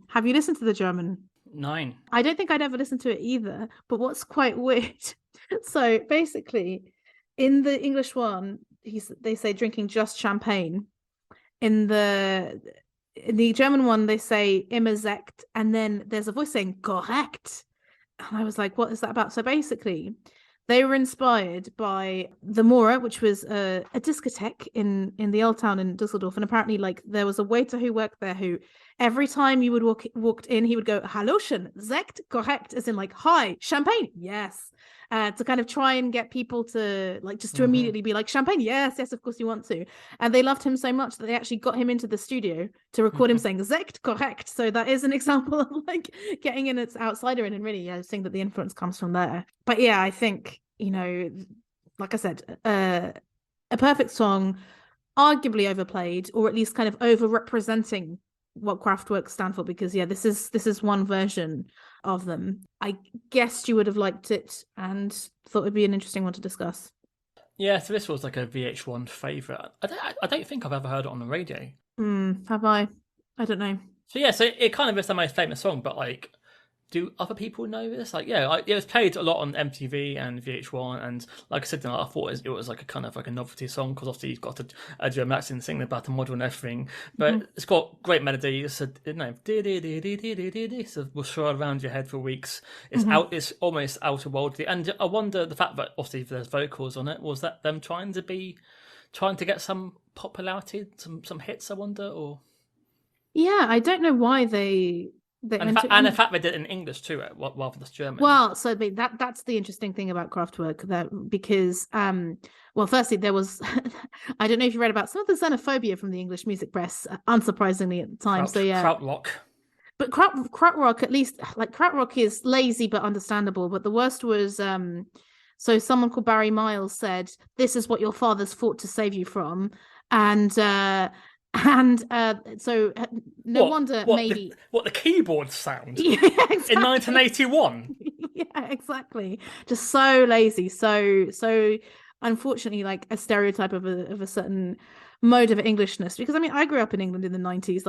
have you listened to the German? 9. I don't think I'd ever listened to it either, but what's quite weird, so basically in the English one, they say drinking just champagne. In the German one, they say immer Sekt, and then there's a voice saying korrekt. And I was like, what is that about? So basically, they were inspired by the Mora, which was a discotheque in the old town in Dusseldorf. And apparently, there was a waiter who worked there who, every time you would walked in, he would go, Hallöchen, Sekt, korrekt, as in hi, champagne, yes. To kind of try and get people to to immediately be like, champagne, yes, of course you want to. And they loved him so much that they actually got him into the studio to record him saying Sekt, korrekt. So that is an example of getting in its outsider in, and really saying that the influence comes from there. But yeah, I think, like I said, a perfect song, arguably overplayed, or at least kind of over-representing what Kraftwerk stand for, because this is one version of them. I guessed you would have liked it and thought it'd be an interesting one to discuss. Yeah, so this was like a VH1 favourite. I don't think I've ever heard it on the radio. Have I? I don't know. So yeah, so it kind of is the most famous song, but do other people know this? It was played a lot on MTV and VH1, and like I said, I thought it was like a kind of like a novelty song, because obviously you've got a German accent singing about the model and everything, but it's got great melody. So will swirl around your head for weeks. It's almost outer worldly, and I wonder, the fact that obviously there's vocals on it, was that them trying to get some popularity, some hits? I wonder, or I don't know why and the fact they did it in English too, rather than German. Well, so that's the interesting thing about Kraftwerk, because firstly there was I don't know if you read about some of the xenophobia from the English music press, unsurprisingly at the time. Krautrock. But Krautrock, at least, Krautrock is lazy but understandable. But the worst was so someone called Barry Miles said, "This is what your fathers fought to save you from," and so no wonder maybe the keyboard sound exactly. in 1981. Yeah, exactly. Just so lazy, so unfortunately a stereotype of a certain mode of Englishness, because I grew up in England in the 90s.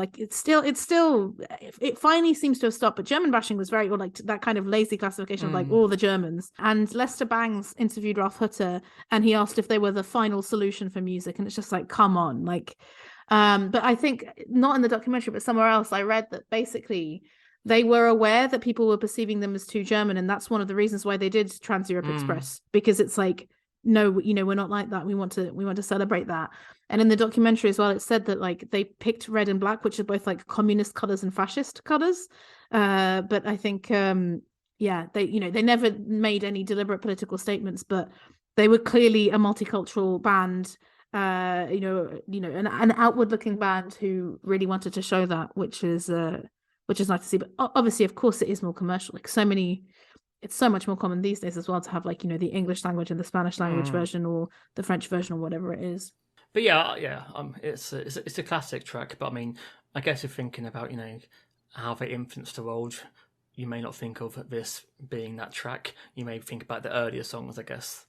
It finally seems to have stopped, but German bashing was very, or that kind of lazy classification of all the Germans. And Lester Bangs interviewed Ralph Hutter, and he asked if they were the final solution for music, and it's just come on, but I think not in the documentary, but somewhere else I read that basically they were aware that people were perceiving them as too German, and that's one of the reasons why they did Trans Europe Express, because it's no, we're not like that. We want to celebrate that. And in the documentary as well, it said that they picked red and black, which are both communist colors and fascist colors. But I think they never made any deliberate political statements, but they were clearly a multicultural band. An outward-looking band who really wanted to show that, which is nice to see. But obviously, of course, it is more commercial. It's so much more common these days as well to have the English language and the Spanish language version, or the French version, or whatever it is. But it's a classic track. But I guess you're thinking about how they influenced the world. You may not think of this being that track. You may think about the earlier songs, I guess.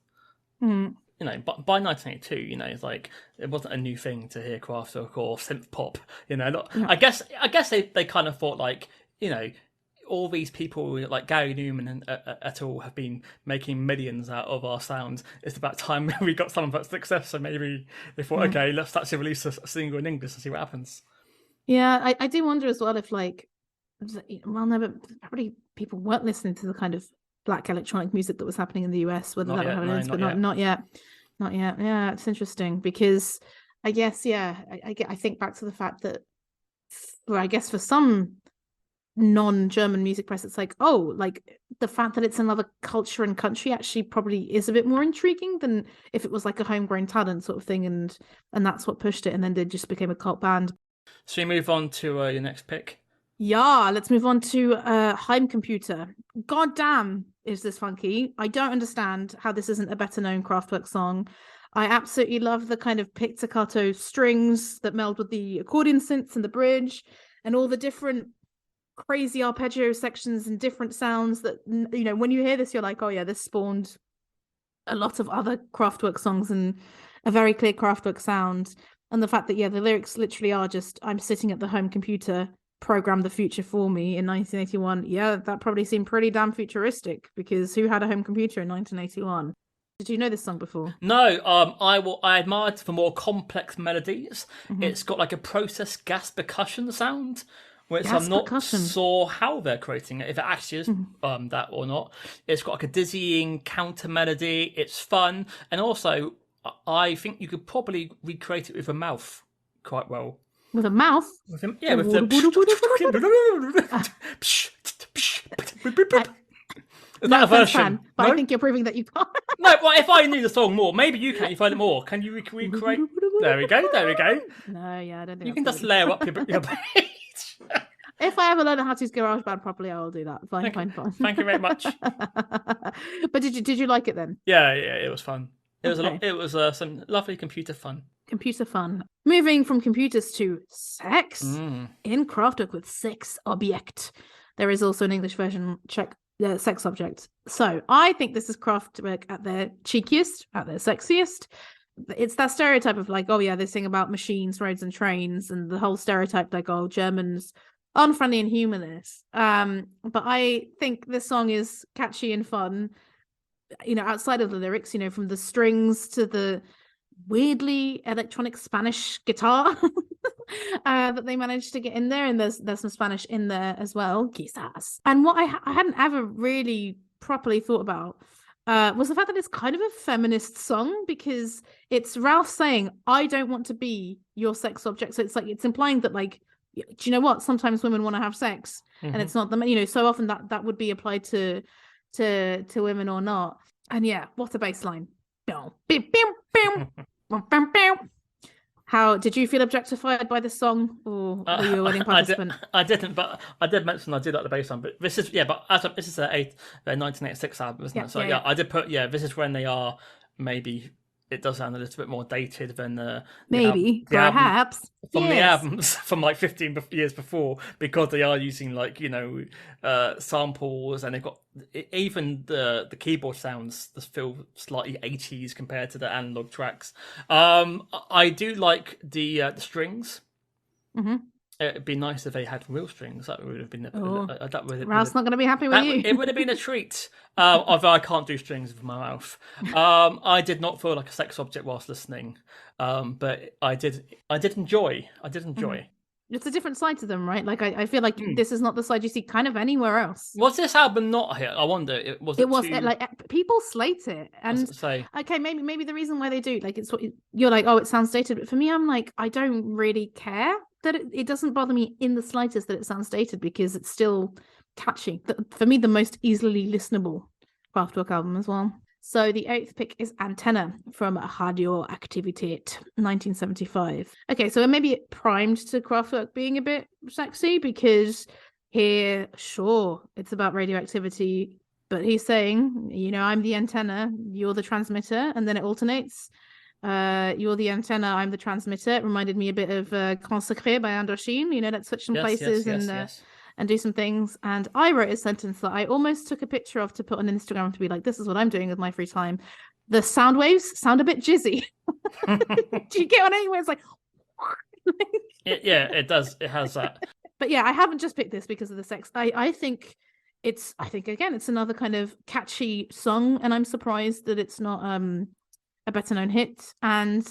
But by 1982, it wasn't a new thing to hear Kraftwerk or synth pop. I guess they kind of thought all these people like Gary Newman and et al. Have been making millions out of our sound. It's about time we got some of that success. So maybe they thought, okay, let's actually release a single in English and see what happens. Yeah, I do wonder as well if like, well, no, but probably people weren't listening to the kind of black electronic music that was happening in the US, whether that would have but not yet. Yeah, it's interesting because I guess, I think back to the fact that, I guess for some non-German music press, it's like, oh, like the fact that it's another culture and country actually probably is a bit more intriguing than if it was like a homegrown talent sort of thing, and that's what pushed it, and then they just became a cult band. So we move on to your next pick. Yeah, let's move on to Heimcomputer. God damn, is this funky. I don't understand how this isn't a better known Kraftwerk song. I absolutely love the kind of pizzicato strings that meld with the accordion synths and the bridge and all the different crazy arpeggio sections and different sounds that, you know, when you hear this, you're like, oh yeah, this spawned a lot of other Kraftwerk songs and a very clear Kraftwerk sound. And the fact that, the lyrics literally are just, I'm sitting at the home computer, program the future for me in 1981. Yeah, that probably seemed pretty damn futuristic, because who had a home computer in 1981? Did you know this song before? No, I admired for more complex melodies. It's got like a processed gas percussion sound, which I'm not sure how they're creating it, if it actually is that or not. It's got like a dizzying counter melody. It's fun, and also I think you could probably recreate it with a mouth quite well. With a mouth? With the. No offense, Fran, but I think you're proving that you can't. No, well, if I knew the song more, maybe you can. You find it more. Can you recreate? There we go. No, yeah, I don't think you can just layer up your page. If I ever learn how to use GarageBand properly, I will do that. Fine. Thank you very much. But did you like it then? Yeah, it was fun. It was it was some lovely computer fun. Moving from computers to sex in Kraftwerk with Sex Object. There is also an English version. Check Sex Object. So I think this is Kraftwerk at their cheekiest, at their sexiest. It's that stereotype of like, oh yeah, they sing about machines, roads, and trains, and the whole stereotype like, oh, Germans unfriendly and humorless. But I think this song is catchy and fun. You know, outside of the lyrics, you know, from the strings to the weirdly electronic Spanish guitar that they managed to get in there, and there's some Spanish in there as well, quizás. And what I hadn't ever really properly thought about was the fact that it's kind of a feminist song, because it's Ralph saying, I don't want to be your sex object. So it's like, it's implying that, like, do you know what, sometimes women want to have sex, and it's not them, you know, so often that would be applied to women or not. And yeah, what a bass line. How did you feel objectified by the song, or were you a wedding participant? I didn't, but I did mention I do like the bass line. But this is this is their 1986 album, isn't it? So I did put this is when they are, maybe it does sound a little bit more dated than the perhaps from the albums from like 15 years before, because they are using like, you know, samples, and they've got even the keyboard sounds that feel slightly 80s compared to the analog tracks. I do like the strings. It'd be nice if they had real strings. That would have been Ralph's not going to be happy with you. It would have been a treat. Although I can't do strings with my mouth. I did not feel like a sex object whilst listening, but I did enjoy. It's a different side to them, right? Like I feel like this is not the side you see kind of anywhere else. Was this album not here? I wonder. It was like people slate it, and okay, maybe the reason why they do, like, it's what you're like, oh, it sounds dated, but for me, I'm like, I don't really care that it doesn't bother me in the slightest that it sounds dated, because it's still catchy. For me, the most easily listenable Kraftwerk album as well. So the 8th pick is Antenna from Radioaktivität, 1975. Okay, so maybe it primed to Kraftwerk being a bit sexy, because here, sure, it's about radioactivity, but he's saying, you know, I'm the antenna, you're the transmitter, and then it alternates. You're the antenna, I'm the transmitter. It reminded me a bit of Consacré by Indochine. You know, let's switch some places and do some things. And I wrote a sentence that I almost took a picture of to put on Instagram to be like, this is what I'm doing with my free time. The sound waves sound a bit jizzy. Do you get what I mean? Where it's like... it does. It has that. But yeah, I haven't just picked this because of the sex. I think again it's another kind of catchy song, and I'm surprised that it's not a better known hit. And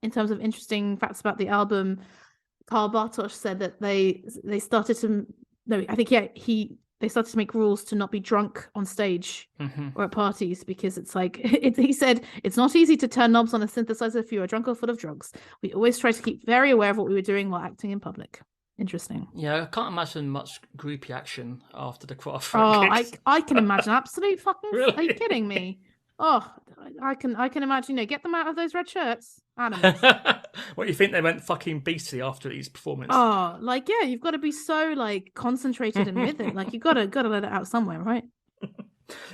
in terms of interesting facts about the album, Karl Bartos said that they started to they started to make rules to not be drunk on stage or at parties, because it's like he said it's not easy to turn knobs on a synthesizer if you are drunk or full of drugs. We always try to keep very aware of what we were doing while acting in public. Interesting. Yeah, I can't imagine much groupie action after the Kraftwerk. Oh, I can imagine absolute fucking. Really? Are you kidding me? Oh, I can imagine. Get them out of those red shirts, animals. What, you think they went fucking beastly after each performance? Oh, you've got to be so concentrated and with it. You gotta let it out somewhere, right?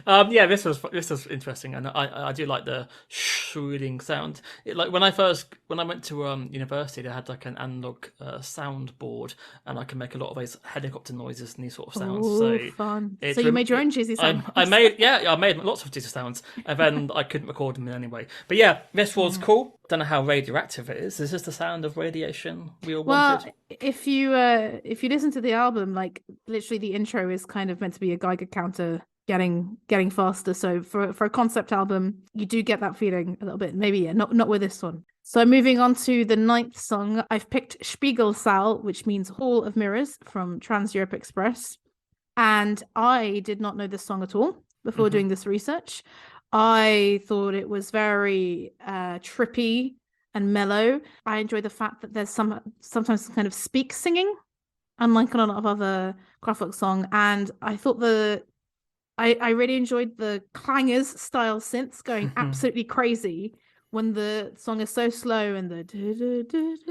Yeah, this was interesting, and I do like the shrilling sound. When I went to university, they had an analog soundboard, and I can make a lot of those helicopter noises and these sort of sounds. Oh, fun! So you made your own cheesy sounds. I made lots of cheesy sounds, and then I couldn't record them in any way. But yeah, this was cool. Don't know how radioactive it is. Is this the sound of radiation we all wanted? If you listen to the album, literally the intro is kind of meant to be a Geiger counter getting faster. So for a concept album, you do get that feeling a little bit. Maybe not with this one. So moving on to the 9th song, I've picked Spiegelsaal, which means Hall of Mirrors, from Trans Europe Express. And I did not know this song at all before doing this research. I thought it was very trippy and mellow. I enjoy the fact that there's sometimes kind of speak singing, unlike on a lot of other Kraftwerk song. And I thought I really enjoyed the clangers style synths going absolutely crazy when the song is so slow, and the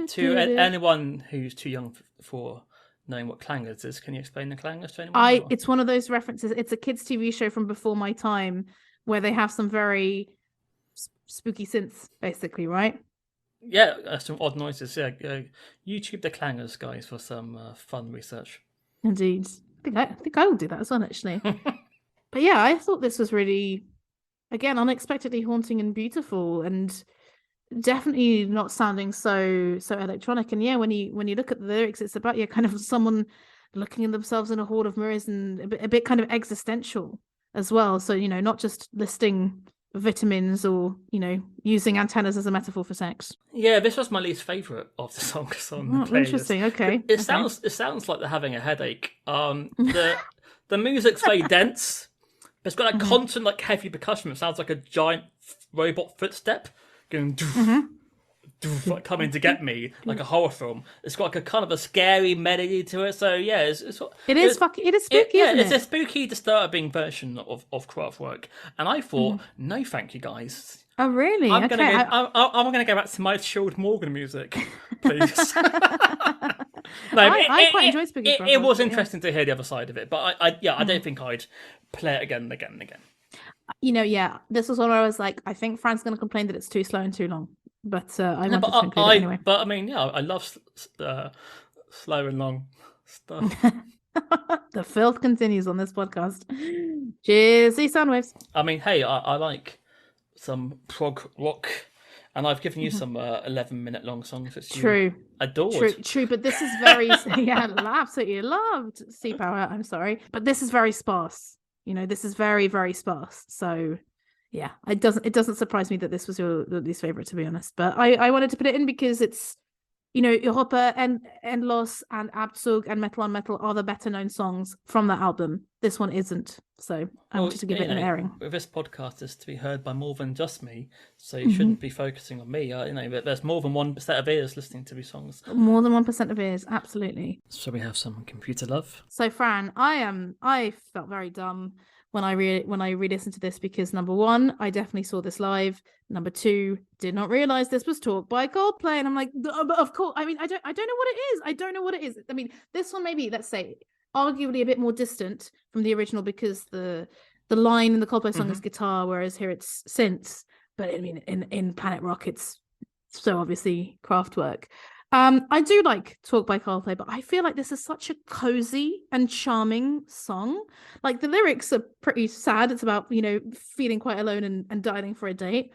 to anyone who's too young for knowing what clangers is, can you explain the clangers to anyone? It's one of those references. It's a kids' TV show from before my time where they have some very spooky synths, basically, right? Yeah, some odd noises. Yeah, YouTube the clangers, guys, for some fun research. Indeed, I think I will do that as well, actually. But yeah, I thought this was really, again, unexpectedly haunting and beautiful, and definitely not sounding so electronic. And yeah, when you look at the lyrics, it's about kind of someone looking at themselves in a hall of mirrors, and a bit kind of existential as well. So not just listing vitamins or using antennas as a metaphor for sex. Yeah, this was my least favorite of the songs on the playlist. Interesting. Okay. It sounds like they're having a headache. The music's very dense. It's got constant heavy percussion. It sounds like a giant robot footstep going coming to get me, like a horror film. It's got a kind of a scary melody to it. So yeah, it is spooky. Isn't it? It's a spooky, disturbing version of Kraftwerk. And I thought, no, thank you guys. Oh really? I'm gonna go back to my chilled Morgan music, please. I quite enjoy spooky. It was interesting to hear the other side of it, but I don't think I'd play it again and again and again. This was one where I was like, I think Fran's going to complain that it's too slow and too long, but I wanted to include it anyway. But I mean, I love slow and long stuff. The filth continues on this podcast. Cheers, Soundwaves. I mean, hey, I like some prog rock, and I've given you some 11-minute long songs that you adored. True, but this is very absolutely loved Sea Power. I'm sorry, but this is very sparse. This is very, very sparse. So yeah, it doesn't surprise me that this was your least favorite, to be honest. But I wanted to put it in because it's Europa and Endlos and Abzug and Metal on Metal are the better known songs from that album. This one isn't. So I wanted to give it an airing. This podcast is to be heard by more than just me, so you shouldn't be focusing on me. There's more than one set of ears listening to these songs. More than 1% of ears, absolutely. So we have some computer love. So Fran, I felt very dumb when I re-listened to this because number one, I definitely saw this live. Number two, did not realize this was Talk by Coldplay, and I'm like, of course. I mean, I don't know what it is. I don't know what it is. I mean, this one maybe, let's say, arguably a bit more distant from the original because the line in the Coldplay song is guitar, whereas here it's synths. But I mean, in Planet Rock, it's so obviously Kraftwerk. I do like Talk by Coldplay, but I feel like this is such a cozy and charming song. Like the lyrics are pretty sad. It's about, feeling quite alone and dying for a date.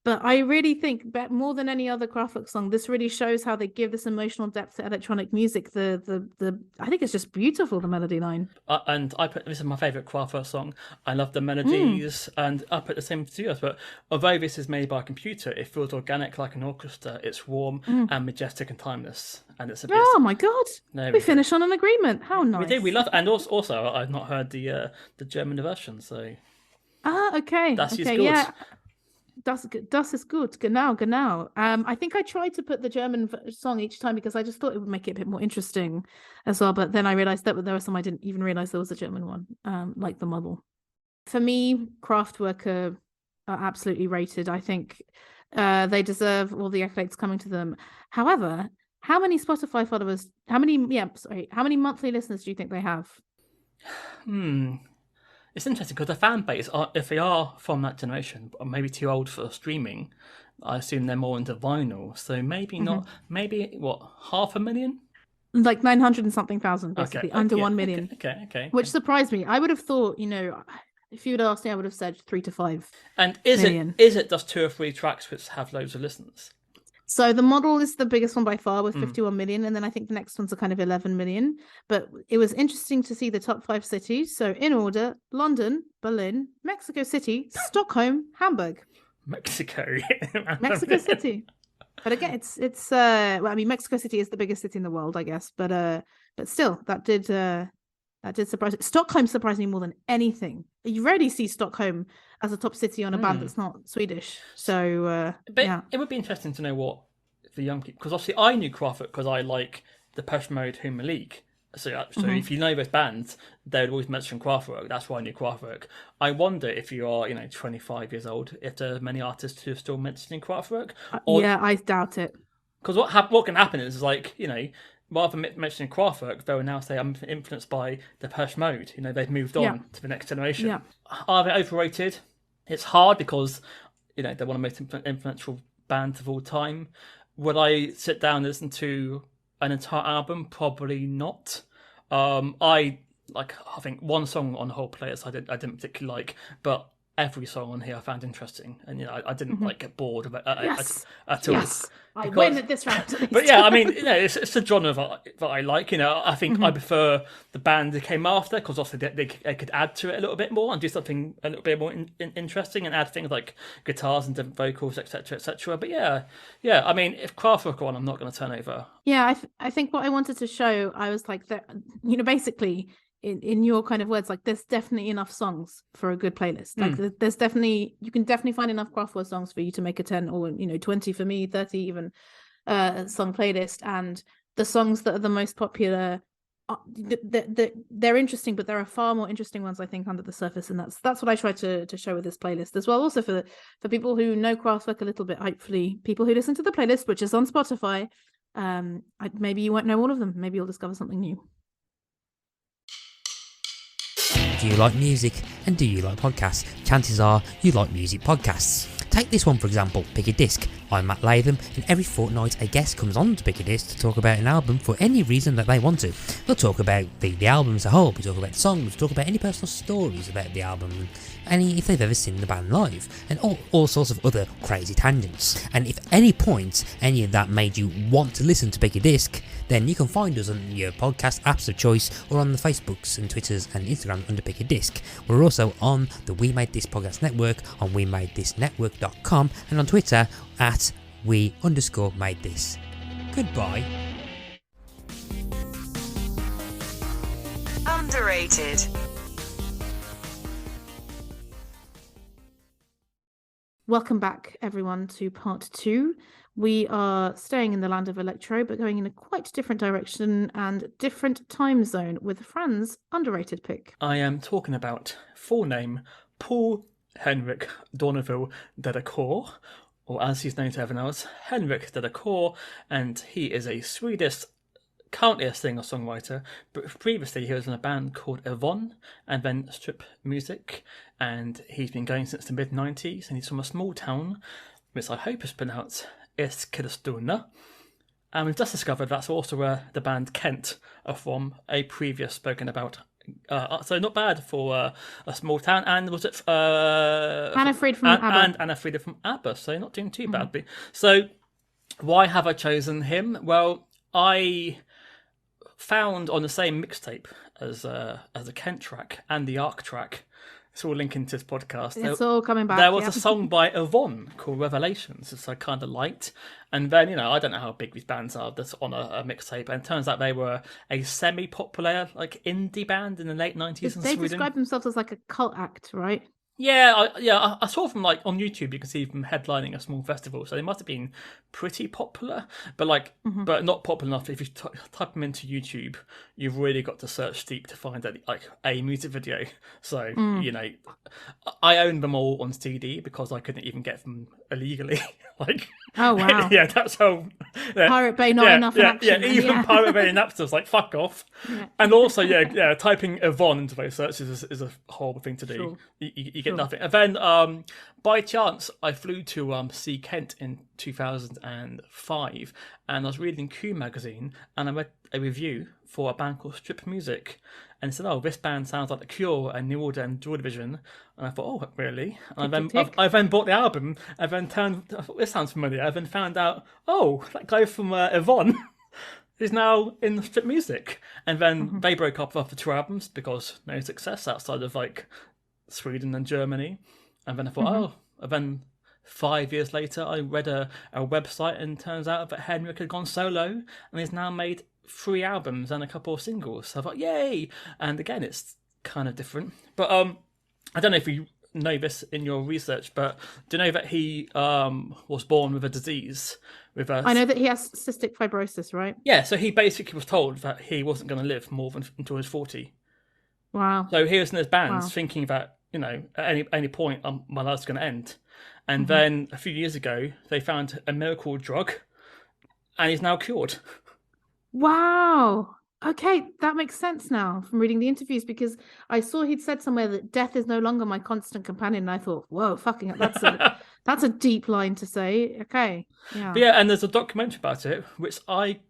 But I really think more than any other Kraftwerk song, this really shows how they give this emotional depth to electronic music. The I think it's just beautiful, the melody line. And I put this is my favourite Kraftwerk song. I love the melodies, and I put the same to yours. But although this is made by a computer, it feels organic like an orchestra. It's warm and majestic and timeless, and it's a bit. Oh my god, we finish on an agreement. How nice. We do. We love, and also I've not heard the German version, so. Okay. Das ist okay, gut. yeah. Das ist gut. Genau. I think I tried to put the German song each time because I just thought it would make it a bit more interesting as well. But then I realized that there were some I didn't even realize there was a German one, like the model. For me, Kraftwerk are absolutely rated. I think they deserve all the accolades coming to them. However, how many Spotify followers? How many monthly listeners do you think they have? It's interesting because the fan base, if they are from that generation, but maybe too old for streaming, I assume they're more into vinyl. So maybe not, maybe, 500,000? Like 900 and something thousand, basically, under 1 million. Okay. Which surprised me. I would have thought, if you would asked me, I would have said 3 to 5 And million. is it just 2 or 3 tracks which have loads of listeners? So the model is the biggest one by far with 51 million. And then I think the next ones are kind of 11 million. But it was interesting to see the top 5 cities. So in order, London, Berlin, Mexico City, Stockholm, Hamburg. Mexico City. But again, it's Mexico City is the biggest city in the world, I guess. But still, that did surprise me. Stockholm surprised me more than anything. You rarely see Stockholm as a top city on a band that's not Swedish. So, It would be interesting to know what the young people, because obviously I knew Kraftwerk because I like Depeche Mode, Who Malik. So if you know those bands, they would always mention Kraftwerk. That's why I knew Kraftwerk. I wonder if you are, 25 years old, if there are many artists who are still mentioning Kraftwerk. I doubt it. Because what can happen is rather than mentioning Kraftwerk, they will now say I'm influenced by Depeche Mode. They've moved on to the next generation. Yeah. Are they overrated? It's hard because they're one of the most influential bands of all time. Would I sit down and listen to an entire album? Probably not. I think one song on the whole playlist I didn't particularly like, but every song on here I found interesting, and I didn't get bored of it at all. Yes, I win at this round. But yeah, it's a genre that I like. I think I prefer the band that came after because obviously they could add to it a little bit more and do something a little bit more interesting and add things like guitars and different vocals, etc., etc. But yeah. If Kraftwerk are on, I'm not going to turn over. Yeah, I think what I wanted to show, I was like that. basically. In your kind of words, like there's definitely enough songs for a good playlist. Like you can definitely find enough Kraftwerk songs for you to make a 10 or 20 for me, 30 even song playlist. And the songs that are the most popular, they're interesting, but there are far more interesting ones I think under the surface, and that's what I try to show with this playlist as well. Also for people who know Kraftwerk a little bit, hopefully people who listen to the playlist, which is on Spotify, maybe you won't know all of them. Maybe you'll discover something new. Do you like music and do you like podcasts? Chances are you like music podcasts. Take this one for example, Pick a Disc. I'm Matt Latham, and every fortnight a guest comes on to Pick a Disc to talk about an album for any reason that they want to. They'll talk about the album as a whole, we talk about the songs, we talk about any personal stories about the album, and if they've ever seen the band live, and all sorts of other crazy tangents. And if at any point any of that made you want to listen to Pick a Disc, then you can find us on your podcast apps of choice or on the Facebooks and Twitters and Instagram under Pick a Disc. We're also on the We Made This Podcast Network on WeMadeThisNetwork.com and on Twitter at @we_made_this. Goodbye. Underrated. Welcome back, everyone, to part 2. We are staying in the land of Electro, but going in a quite different direction and different time zone with Fran's underrated pick. I am talking about full name Paul Henric Dorneville de la Cour, or as he's known to everyone else, Henric de la Cour, and he is a Swedish, currently a singer-songwriter, but previously he was in a band called Yvonne and then Strip Music, and he's been going since the mid-90s, and he's from a small town, which I hope is pronounced Eskilstuna, and we've just discovered that's also where the band Kent are from, a previous spoken about So not bad for a small town. And was it Anna Fried from ABBA. And Anna Fried from ABBA, so not doing too badly. So why have I chosen him? Well, I found on the same mixtape as the Kent track and the Arc track. It's all linking to this podcast. It's all coming back. There was a song by Yvonne called Revelations, which I kind of liked. And then, I don't know how big these bands are that's on a mixtape. And it turns out they were a semi-popular, indie band in the late 90s in Sweden. They describe themselves as like a cult act, right? Yeah, I saw them on YouTube. You can see them headlining a small festival, so they must have been pretty popular, but but not popular enough. If you type them into YouTube, you've really got to search deep to find a music video. So I own them all on CD because I couldn't even get them illegally. Oh wow, yeah, that's how Pirate Bay not enough in action. Even Pirate Bay and Napster's fuck off. Yeah. And also, typing Yvonne into those searches is a horrible thing to do. Sure. You get nothing. And then, by chance, I flew to see Kent in 2005, and I was reading Cour magazine, and I read a review for a band called Strip Music, and it said, "Oh, this band sounds like The Cure and New Order and Joy Division." And I thought, "Oh, really?" And I then bought the album, and then I thought, "This sounds familiar." I then found out, "Oh, that guy from Yvonne." Is now in Strip Music, and then they broke up after 2 albums because no success outside of Sweden and Germany. And then I thought, and then 5 years later, I read a website, and turns out that Henric had gone solo, and he's now made 3 albums and a couple of singles. So I thought, yay! And again, it's kind of different. But I don't know if you know this in your research, but do you know that he was born with a disease? I know that he has cystic fibrosis, right? Yeah, so he basically was told that he wasn't going to live more than until he was 40. Wow. So he was in his bands thinking that, at any point my life's going to end. And then a few years ago, they found a miracle drug, and he's now cured. Wow. Okay, that makes sense now from reading the interviews, because I saw he'd said somewhere that death is no longer my constant companion, and I thought, whoa, fucking hell, that's a deep line to say. Okay, yeah. But yeah, and there's a documentary about it, which I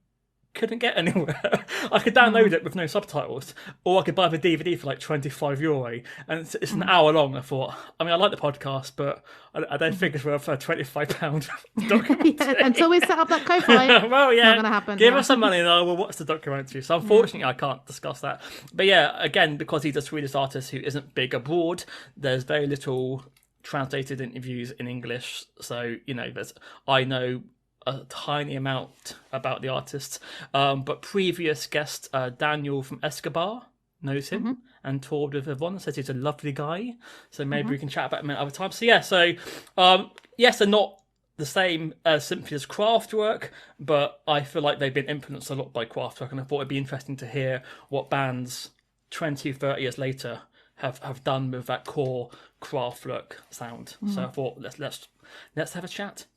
couldn't get anywhere. I could download it with no subtitles, or I could buy the DVD for €25, and it's an hour long. I thought, I like the podcast, but I don't think it's worth a £25 documentary. Until we set up that Ko-Fi, well, yeah, not going to happen. Give us some money and I will watch the documentary. So unfortunately, I can't discuss that. But yeah, again, because he's a Swedish artist who isn't big abroad, there's very little translated interviews in English. So, I know a tiny amount about the artist, but previous guest Daniel from Escobar knows him and toured with Yvonne, says he's a lovely guy, so maybe we can chat about him at other times. So yes, they're not the same simply as Kraftwerk, but I feel like they've been influenced a lot by Kraftwerk, and I thought it'd be interesting to hear what bands 20-30 years later have done with that core Kraftwerk sound. So I thought let's have a chat.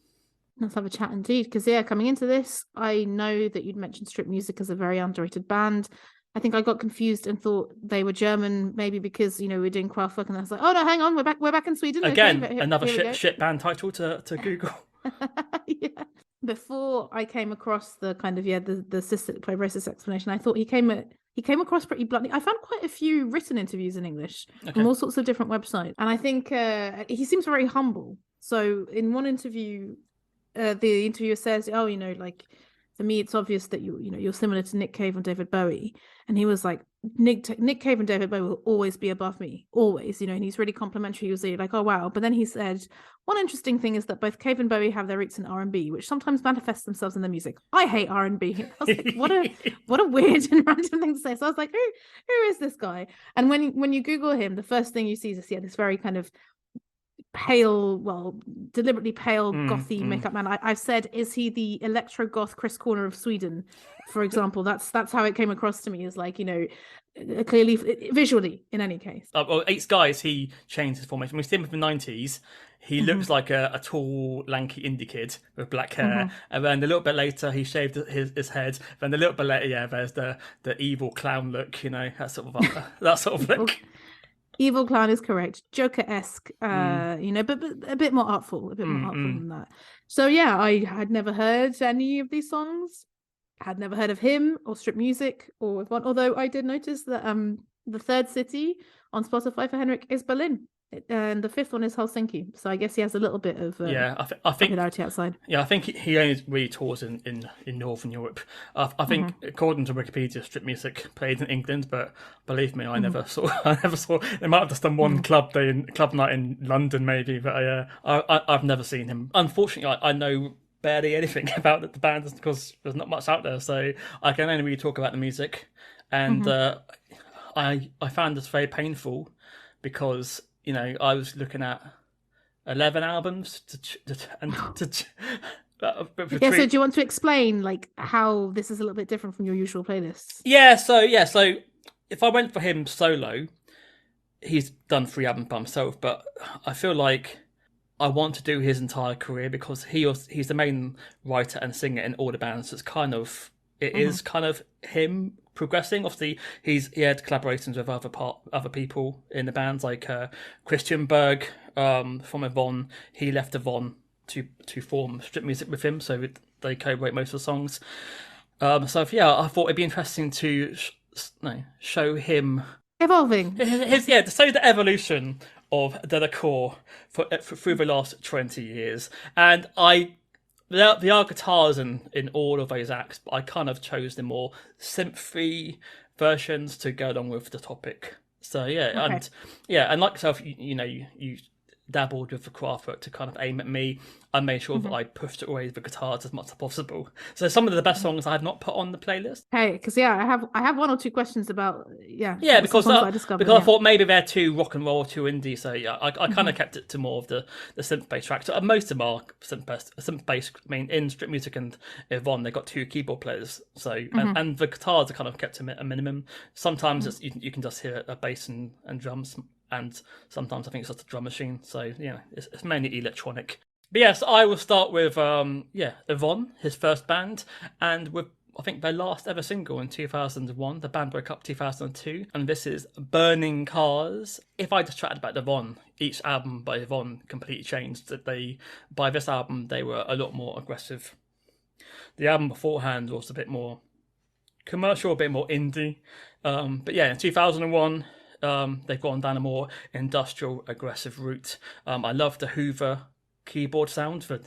Let's have a chat indeed, because coming into this, I know that you'd mentioned Strip Music as a very underrated band. I think I got confused and thought they were German, maybe because we're doing Kraftwerk, and I was like, oh no, hang on, we're back in Sweden again. Okay, another shit band title to Google. Yeah. Before I came across the kind of the cystic fibrosis explanation, I thought he came across pretty bluntly. I found quite a few written interviews in English from all sorts of different websites, and I think he seems very humble. So in one interview, the interviewer says, "Oh, for me, it's obvious that you're similar to Nick Cave and David Bowie," and he was like, "Nick Cave and David Bowie will always be above me, always," and he's really complimentary. He was really like, "Oh wow," but then he said, "One interesting thing is that both Cave and Bowie have their roots in R&B, which sometimes manifests themselves in their music. I hate R&B." I was like, what a weird and random thing to say. So I was like, who is this guy? And when you Google him, the first thing you see is this very kind of deliberately pale gothy makeup man. I've said, is he the electro goth Chris Corner of Sweden, for example? That's how it came across to me, is clearly visually, in any case. Well, Eight Skies, he changed his formation. We've seen him in the 90s. He looks like a tall, lanky indie kid with black hair. And then a little bit later, he shaved his head. Then a little bit later, there's the evil clown look, that sort of look. Evil clown is correct. Joker-esque, but a bit more artful, than that. So yeah, I had never heard any of these songs. Had never heard of him or Strip Music or Yvonne. Although I did notice that the third city on Spotify for Henrik is Berlin, and the fifth one is Helsinki. So I guess he has a little bit of I think popularity outside. Yeah, I think he only really tours in Northern Europe. I think, according to Wikipedia, strip music played in England, but believe me, I never saw. I never saw. They might have just done one club night in London, maybe, but I've never seen him. Unfortunately, I know barely anything about the band because there's not much out there, so I can only really talk about the music. And I found this very painful because I was looking at 11 albums Yeah, so do you want to explain like how this is a little bit different from your usual playlists? So if I went for him solo, he's done 3 albums by himself, but I feel like I want to do his entire career because he's the main writer and singer in all the bands. So it's kind of is kind of him progressing. Obviously, he had collaborations with other people in the bands, like Christian Berg from Yvonne. He left Yvonne to form Strip Music with him, so they co-wrote most of the songs. I thought it'd be interesting to show him evolving. To show the evolution of the Cour through the last 20 years. And there are guitars in all of those acts, but I kind of chose the more synthy versions to go along with the topic. So and like yourself, you dabbled with the Kraftwerk to kind of aim at me. I made sure that I pushed away the guitars as much as possible. So some of the best songs I have not put on the playlist. Hey, because I have 1 or 2 questions about because I thought maybe they're too rock and roll, too indie. So I kind of kept it to more of the synth bass tracks. So most of them are synth bass. I mean, in Strip Music and Yvonne, they got 2 keyboard players. So and the guitars are kind of kept to a minimum. Sometimes you can just hear a bass and drums. And sometimes I think it's just a drum machine. So, it's mainly electronic. But yes, I will start with, Yvonne, his first band. And with, I think, their last ever single in 2001. The band broke up 2002. And this is Burning Cars. If I just chatted about Yvonne, each album by Yvonne completely changed. By this album, they were a lot more aggressive. The album beforehand was a bit more commercial, a bit more indie. But in 2001... they've gone down a more industrial, aggressive route. I love the Hoover keyboard sound for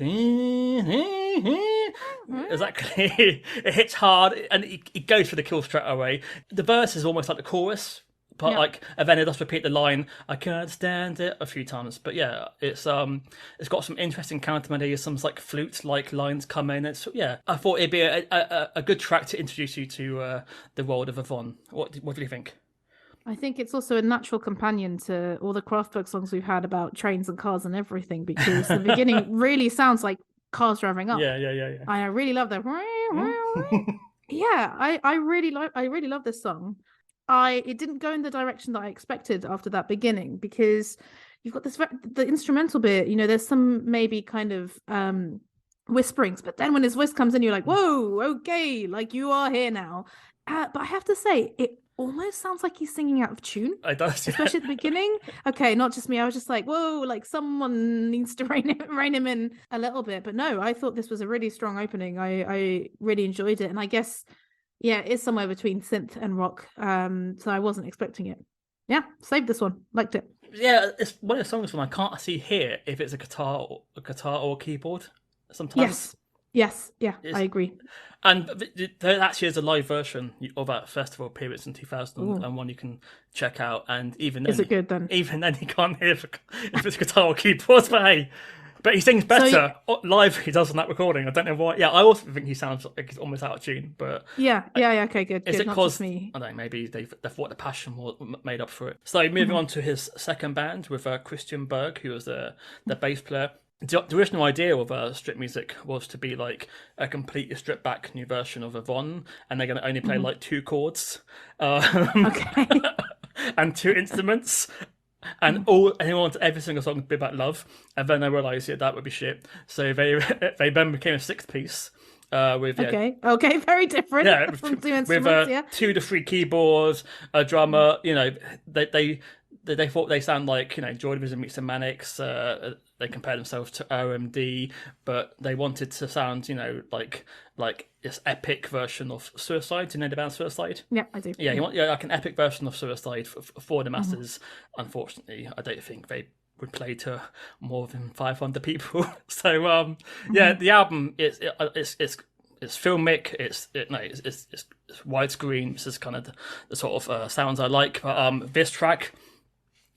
exactly. It hits hard and it goes for the kill straight away. The verse is almost like the chorus, but and then it does repeat the line "I can't stand it" a few times. But it's got some interesting counter melodies, some like flute-like lines come in. I thought it'd be a good track to introduce you to the world of Yvonne. What do you think? I think it's also a natural companion to all the Kraftwerk songs we've had about trains and cars and everything, because the beginning really sounds like cars driving up. Yeah. I really love that. I really love this song. It didn't go in the direction that I expected after that beginning, because you've got the instrumental bit. There's some maybe kind of whisperings, but then when his voice comes in, you're like, whoa, okay, like you are here now. But I have to say, it almost sounds like he's singing out of tune. It does, especially at the beginning. Okay, not just me. I was just like, whoa, like someone needs to rein him in a little bit. But no, I thought this was a really strong opening. I really enjoyed it, and I guess it's somewhere between synth and rock. So I wasn't expecting it. Yeah, saved this one. Liked it. Yeah, it's one of the songs when I can't actually hear if it's a guitar or a keyboard. Sometimes. Yes, I agree. And there actually is a live version of that festival appearance in 2001 you can check out. And even then, is it good then? Even then, he can't hear if it's guitar or keyboard. But he sings better live. He does on that recording. I don't know why. Yeah, I also think he sounds like he's almost out of tune. But okay, good. Is it because me? I don't know. Maybe they thought the passion was made up for it. So moving on to his second band with Christian Berg, who was the bass player. The original idea of Strip Music was to be like a completely stripped back new version of Yvonne, and they're going to only play like 2 chords, okay, and 2 instruments, and he wanted every single song to be about love. And then they realised that would be shit, so they then became a 6th piece. With very different from 2 instruments. With 2 to 3 keyboards, a drummer. They thought they sound like Joy Division meets the Manics. They compared themselves to OMD, but they wanted to sound like this epic version of Suicide. Do you know the band Suicide? Yeah, I do. Yeah, you want like an epic version of Suicide for the masses. Unfortunately, I don't think they would play to more than 500 people. So yeah, the album it's filmic. It's widescreen. This is kind of the sort of sounds I like. But this track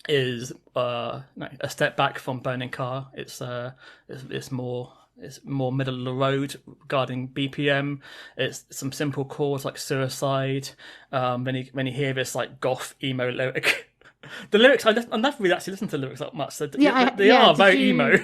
is a step back from Burning Car. It's more middle of the road regarding BPM. It's some simple chords like Suicide. When you hear this like goth emo lyric, the lyrics I never really actually listened to the lyrics that much. So they are very emo.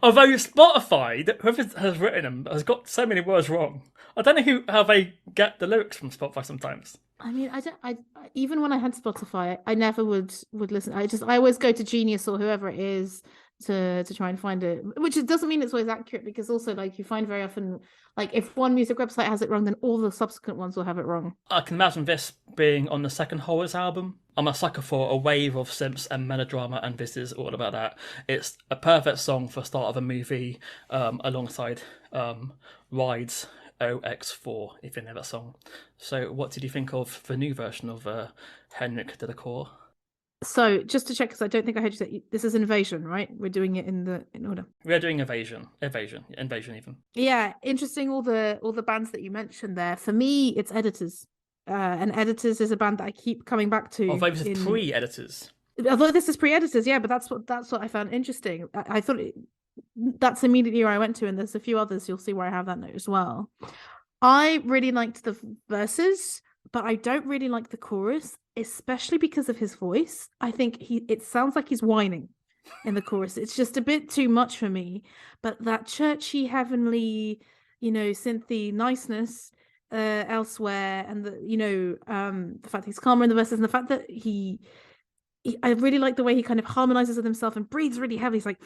Although Spotify, whoever has written them, has got so many words wrong. I don't know how they get the lyrics from Spotify sometimes. I mean, I even when I had Spotify, I never would listen. I always go to Genius or whoever it is to try and find it, which it doesn't mean it's always accurate, because also like you find very often like if one music website has it wrong, then all the subsequent ones will have it wrong. I can imagine this being on the second Horrors album. I'm a sucker for a wave of synths and melodrama, and this is all about that. It's a perfect song for the start of a movie, alongside Ride's OX4, if you know that song. So what did you think of the new version of Henric de la Cour? So just to check, because I don't think I heard you say, this is Invasion, right? We're doing it in order. We're doing Invasion even. Yeah, interesting. All the bands that you mentioned there. For me, it's Editors, and Editors is a band that I keep coming back to. Although this is pre-Editors. Although this is pre-Editors, yeah, but that's what I found interesting. I thought that's immediately where I went to, and there's a few others. You'll see where I have that note as well. I really liked the verses, but I don't really like the chorus, especially because of his voice. I think it sounds like he's whining in the chorus. It's just a bit too much for me. But that churchy, heavenly, synthy niceness elsewhere, and the fact that he's calmer in the verses, and the fact that I really like the way he kind of harmonizes with himself and breathes really heavily. He's like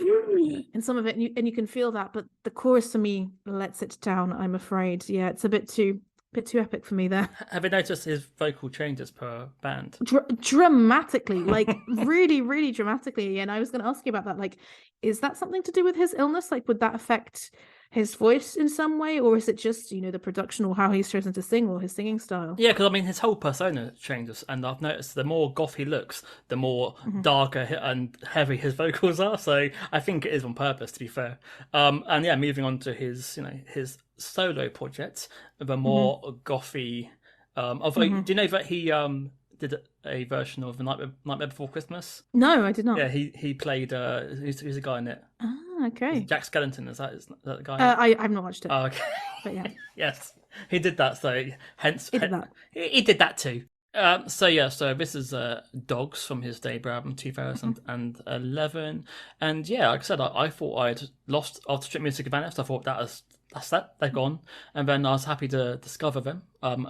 in some of it, and you can feel that. But the chorus for me lets it down, I'm afraid. Yeah, it's a bit too epic for me there. Have you noticed his vocal changes per band? Dramatically, like really, really dramatically. And I was going to ask you about that. Like, is that something to do with his illness? Like, would that affect his voice in some way, or is it just the production or how he's chosen to sing or his singing style? Yeah, because I mean his whole persona changes, and I've noticed the more goth he looks, the more darker and heavy his vocals are. So I think it is on purpose, to be fair. And yeah, moving on to his his solo project, the more gothy. Although do you know that he did a version of The Nightmare Before Christmas? No, I did not. Yeah, he played who's a guy in it? Ah, okay. Jack Skellington, is that the guy? I've not watched it. Oh, okay. But yeah. Yes, he did that. So hence he did that. He did that too. So this is Dogs from his debut album 2011, and yeah, like I said, I thought I'd lost after Strip Music Vanished. I thought that's it, they're gone, and then I was happy to discover them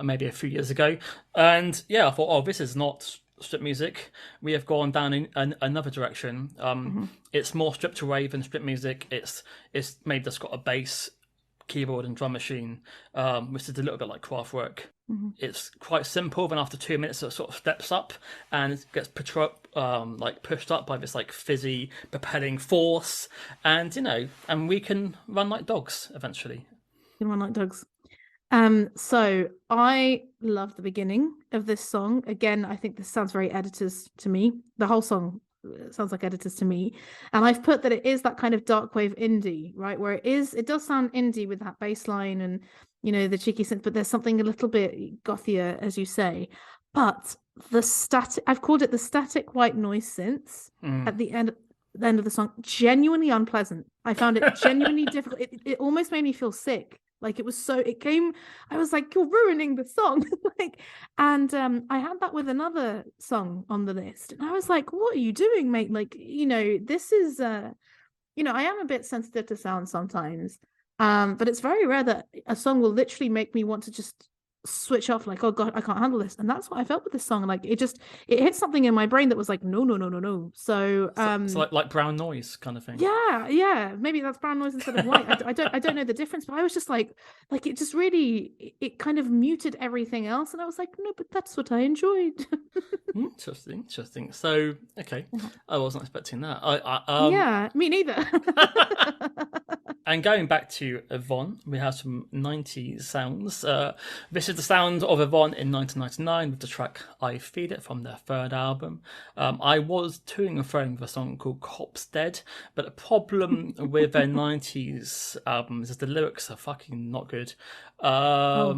maybe a few years ago, and yeah, I thought, this is not Strip Music. We have gone down in another direction. It's more stripped away than Strip Music. It's maybe just got a bass, keyboard and drum machine, which is a little bit like Kraftwerk. It's quite simple, then after 2 minutes it sort of steps up and it gets pushed up by this like fizzy propelling force, and and we can run like dogs eventually. You can run like dogs. So I love the beginning of this song. Again, I think this sounds very Editors to me. The whole song sounds like Editors to me, and I've put that it is that kind of dark wave indie, right, where it does sound indie with that bass line and the cheeky synth, but there's something a little bit gothier, as you say. But I've called it the static white noise synths at the end of the song, genuinely unpleasant. I found it genuinely difficult. It almost made me feel sick. Like I was like, you're ruining the song. I had that with another song on the list, and I was like, what are you doing, mate? Like, this is I am a bit sensitive to sound sometimes. But it's very rare that a song will literally make me want to just switch off, like, oh god, I can't handle this. And that's what I felt with this song. Like it hit something in my brain that was like, no. So it's like brown noise kind of thing. Yeah, maybe that's brown noise instead of white. I don't know the difference, but I was just like it just really, it kind of muted everything else, and I was like, no, but that's what I enjoyed. Interesting. So okay, I wasn't expecting that. Yeah, me neither. And going back to Yvonne, we have some 90s sounds. This is the sound of Yvonne in 1999 with the track I Feel It from their third album. I was toing and froing with a song called Cops Dead, but the problem with their 90s albums is the lyrics are fucking not good. I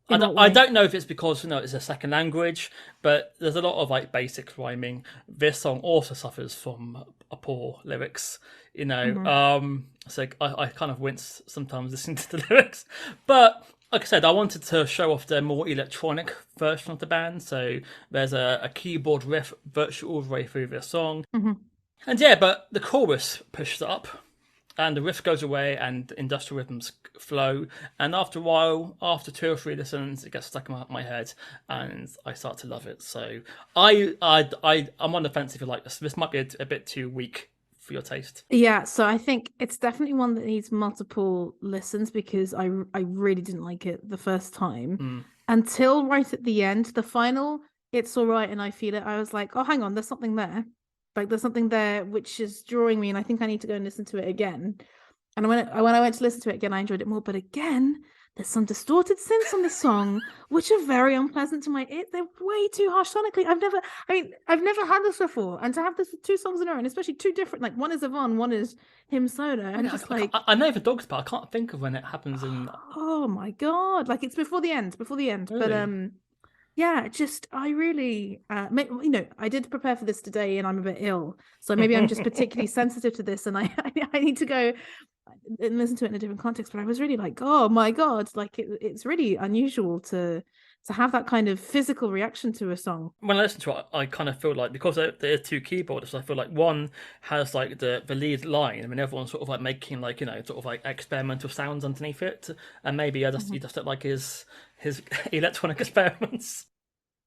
don't know if it's because it's a second language, but there's a lot of like basic rhyming. This song also suffers from a poor lyrics, so I kind of wince sometimes listening to the lyrics. But like I said, I wanted to show off the more electronic version of the band. So there's a keyboard riff virtually all the way through this song, and but the chorus pushes up. And the riff goes away and industrial rhythms flow. And after a while, after 2 or 3 listens, it gets stuck in my head and I start to love it. So I'm on the fence if you like this. This might be a bit too weak for your taste. Yeah, so I think it's definitely one that needs multiple listens because I really didn't like it the first time. Until right at the end, the final, It's All Right and I Feel It, I was like, oh, hang on, there's something there. Like there's something there which is drawing me, and I think I need to go and listen to it again. And when I went to listen to it again, I enjoyed it more. But again, there's some distorted synths on the song, which are very unpleasant to my ear. They're way too harsh sonically. I've never had this before, and to have this with 2 songs in a row, and especially 2 different, like one is Yvonne, one is him solo. And I know the dogs, but I can't think of when it happens in. Oh my god! Like it's before the end. Really? But yeah, just I really, I did prepare for this today, and I'm a bit ill, so maybe I'm just particularly sensitive to this, and I need to go and listen to it in a different context. But I was really like, oh my god, like it's really unusual to have that kind of physical reaction to a song. When I listen to it, I kind of feel like because there are 2 keyboards, I feel like one has like the lead line, and everyone's sort of like making like sort of like experimental sounds underneath it, and maybe you just don't like his electronic experiments.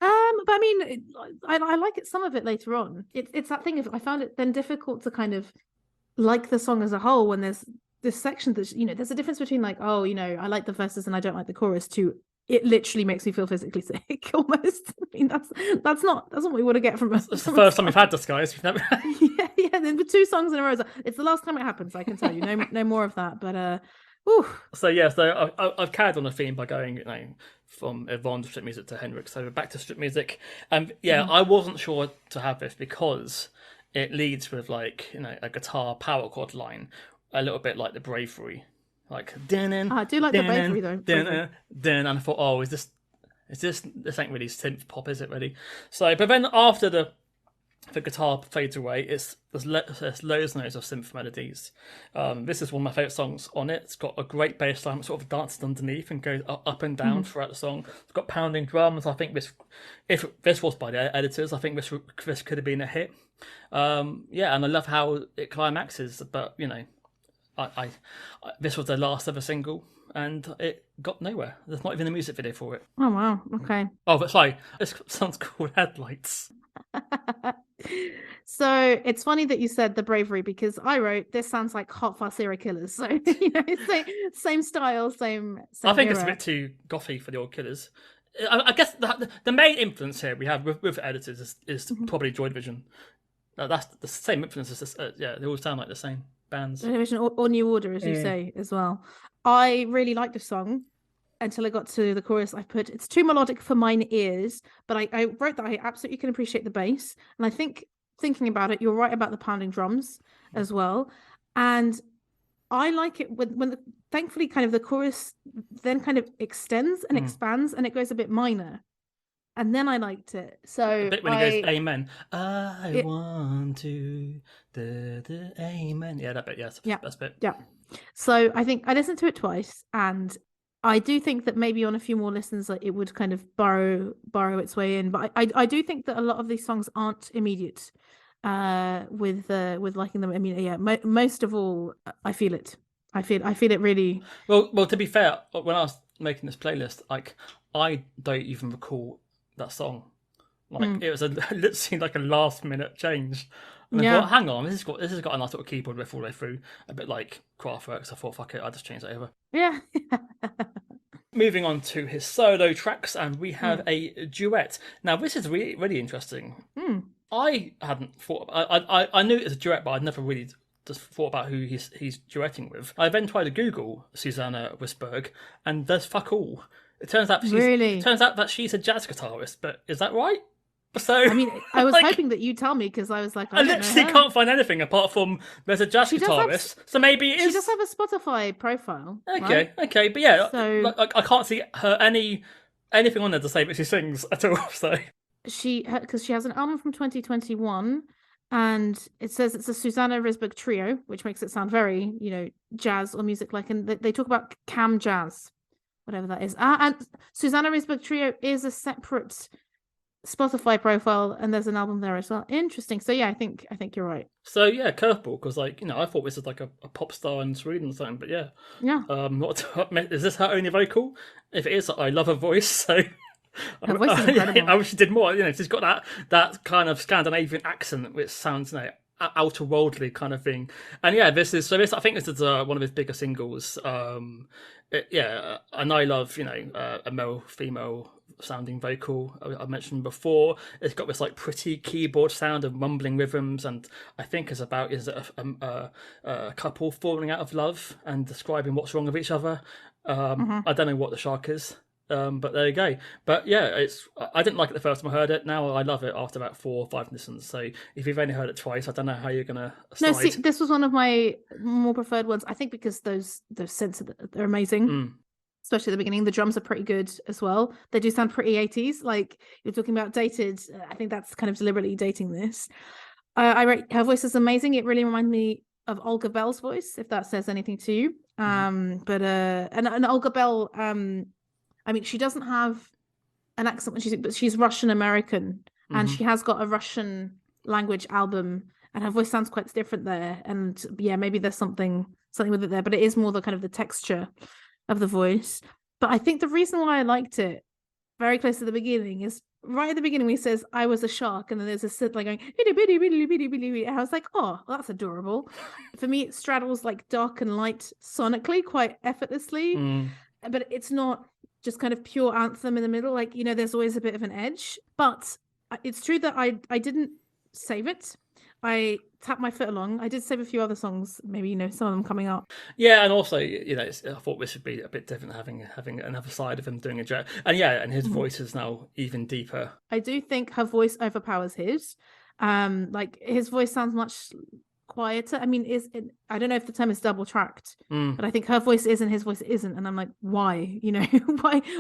But I mean, I like it. Some of it later on. It's that thing of I found it then difficult to kind of like the song as a whole when there's this section that's there's a difference between like I like the verses and I don't like the chorus to it literally makes me feel physically sick almost. I mean that's not what we want to get from us. It's the first time we've had this, guys. We've never. yeah. Then with 2 songs in a row, it's the last time it happens. I can tell you, no more of that. But So I've carried on the theme by going from Yvonne strip music to Henric, so back to strip music. I wasn't sure to have this because it leads with like a guitar power chord line, a little bit like the Bravery, like I do like the Bravery though. And I thought, oh, this ain't really synth pop, is it really? So, but then after the guitar fades away, there's loads and loads of synth melodies. This is one of my favourite songs on it. It's got a great bass line, sort of dances underneath and goes up and down throughout the song. It's got pounding drums. I think if this was by the editors, I think this could have been a hit. And I love how it climaxes. But I this was their last ever single, and it got nowhere. There's not even a music video for it. Oh wow, okay. Oh, but sorry, this song's called Headlights. So it's funny that you said the Bravery because I wrote this sounds like Hot Fuzz Serial Killers. So same style, same. I think era. it's a bit too gothy for the old Killers. I guess the main influence here we have with editors is probably Joy Division. That's the same influence as this. They all sound like the same bands. Joy Division or New Order, as you say as well. I really like the song. Until I got to the chorus, I put it's too melodic for mine ears, but I wrote that I absolutely can appreciate the bass, and I think thinking about it, you're right about the pounding drums as well, and I like it when thankfully kind of the chorus then kind of extends and expands and it goes a bit minor, and then I liked it. So a bit when he goes amen, I want to the amen. Yeah, that bit. Yes, yeah, that's bit. Yeah. So I think I listened to it twice, and I do think that maybe on a few more listens, like, it would kind of burrow its way in. But I do think that a lot of these songs aren't immediate with liking them. I mean, most of all, I feel it. I feel it really. Well, to be fair, when I was making this playlist, like I don't even recall that song. Like it was literally like a last minute change. And I thought, hang on, this has got a nice little keyboard riff all the way through, a bit like Kraftwerk. So I thought, fuck it, I'll just change that over. Yeah. Moving on to his solo tracks, and we have a duet. Now, this is really, really interesting. I hadn't thought. I knew it was a duet, but I'd never really just thought about who he's duetting with. I then tried to Google Susanna Wisberg, and there's fuck all. It turns out that she's a jazz guitarist, but is that right? So I mean, I was hoping that you'd tell me because I was like, I literally can't find anything apart from there's a jazz guitarist. So maybe it is. She does have a Spotify profile. Okay, right? okay, but yeah, so I can't see her anything on there to say that she sings at all. So because she has an album from 2021, and it says it's a Susanna Risberg trio, which makes it sound very, jazz or music like, and they talk about cam jazz, whatever that is. And Susanna Risberg trio is a separate Spotify profile, and there's an album there as well. Interesting. So yeah, I think you're right. So yeah, curveball, because I thought this was like a pop star in Sweden or something, but yeah. Is this her only vocal? If it is, I love her voice. So her voice is incredible. I wish she did more. She's got that kind of Scandinavian accent, which sounds outer worldly kind of thing. And yeah, this I think this is one of his bigger singles. And I love a male female sounding vocal. I mentioned before, it's got this like pretty keyboard sound of mumbling rhythms, and I think is a couple falling out of love and describing what's wrong with each other. I don't know what the shark is, but there you go. But yeah, I didn't like it the first time I heard it. Now I love it after about 4 or 5 listens. So if you've only heard it twice, I don't know how you're gonna slide. No, see, this was one of my more preferred ones. I think because those synths they're amazing. Especially at the beginning, the drums are pretty good as well. They do sound pretty 80s, like you're talking about dated. I think that's kind of deliberately dating this. I rate her voice is amazing. It really reminds me of Olga Bell's voice, if that says anything to you. And Olga Bell, I mean, she doesn't have an accent but she's Russian American, and she has got a Russian language album, and her voice sounds quite different there. And yeah, maybe there's something with it there, but it is more the kind of the texture of the voice. But I think the reason why I liked it very close to the beginning is right at the beginning when he says I was a shark, and then there's a synth like going bitty bitty bitty bitty bitty, and I was like, oh, well, that's adorable. For me, it straddles like dark and light sonically quite effortlessly, but it's not just kind of pure anthem in the middle. Like, there's always a bit of an edge. But it's true that I didn't save it. I tapped my foot along. I did save a few other songs, maybe some of them coming up. Yeah, and also I thought this would be a bit different having another side of him doing a duet. And his voice is now even deeper. I do think her voice overpowers his. Like his voice sounds much quieter. I mean, I don't know if the term is double tracked, but I think her voice is and his voice isn't, and I'm like, why?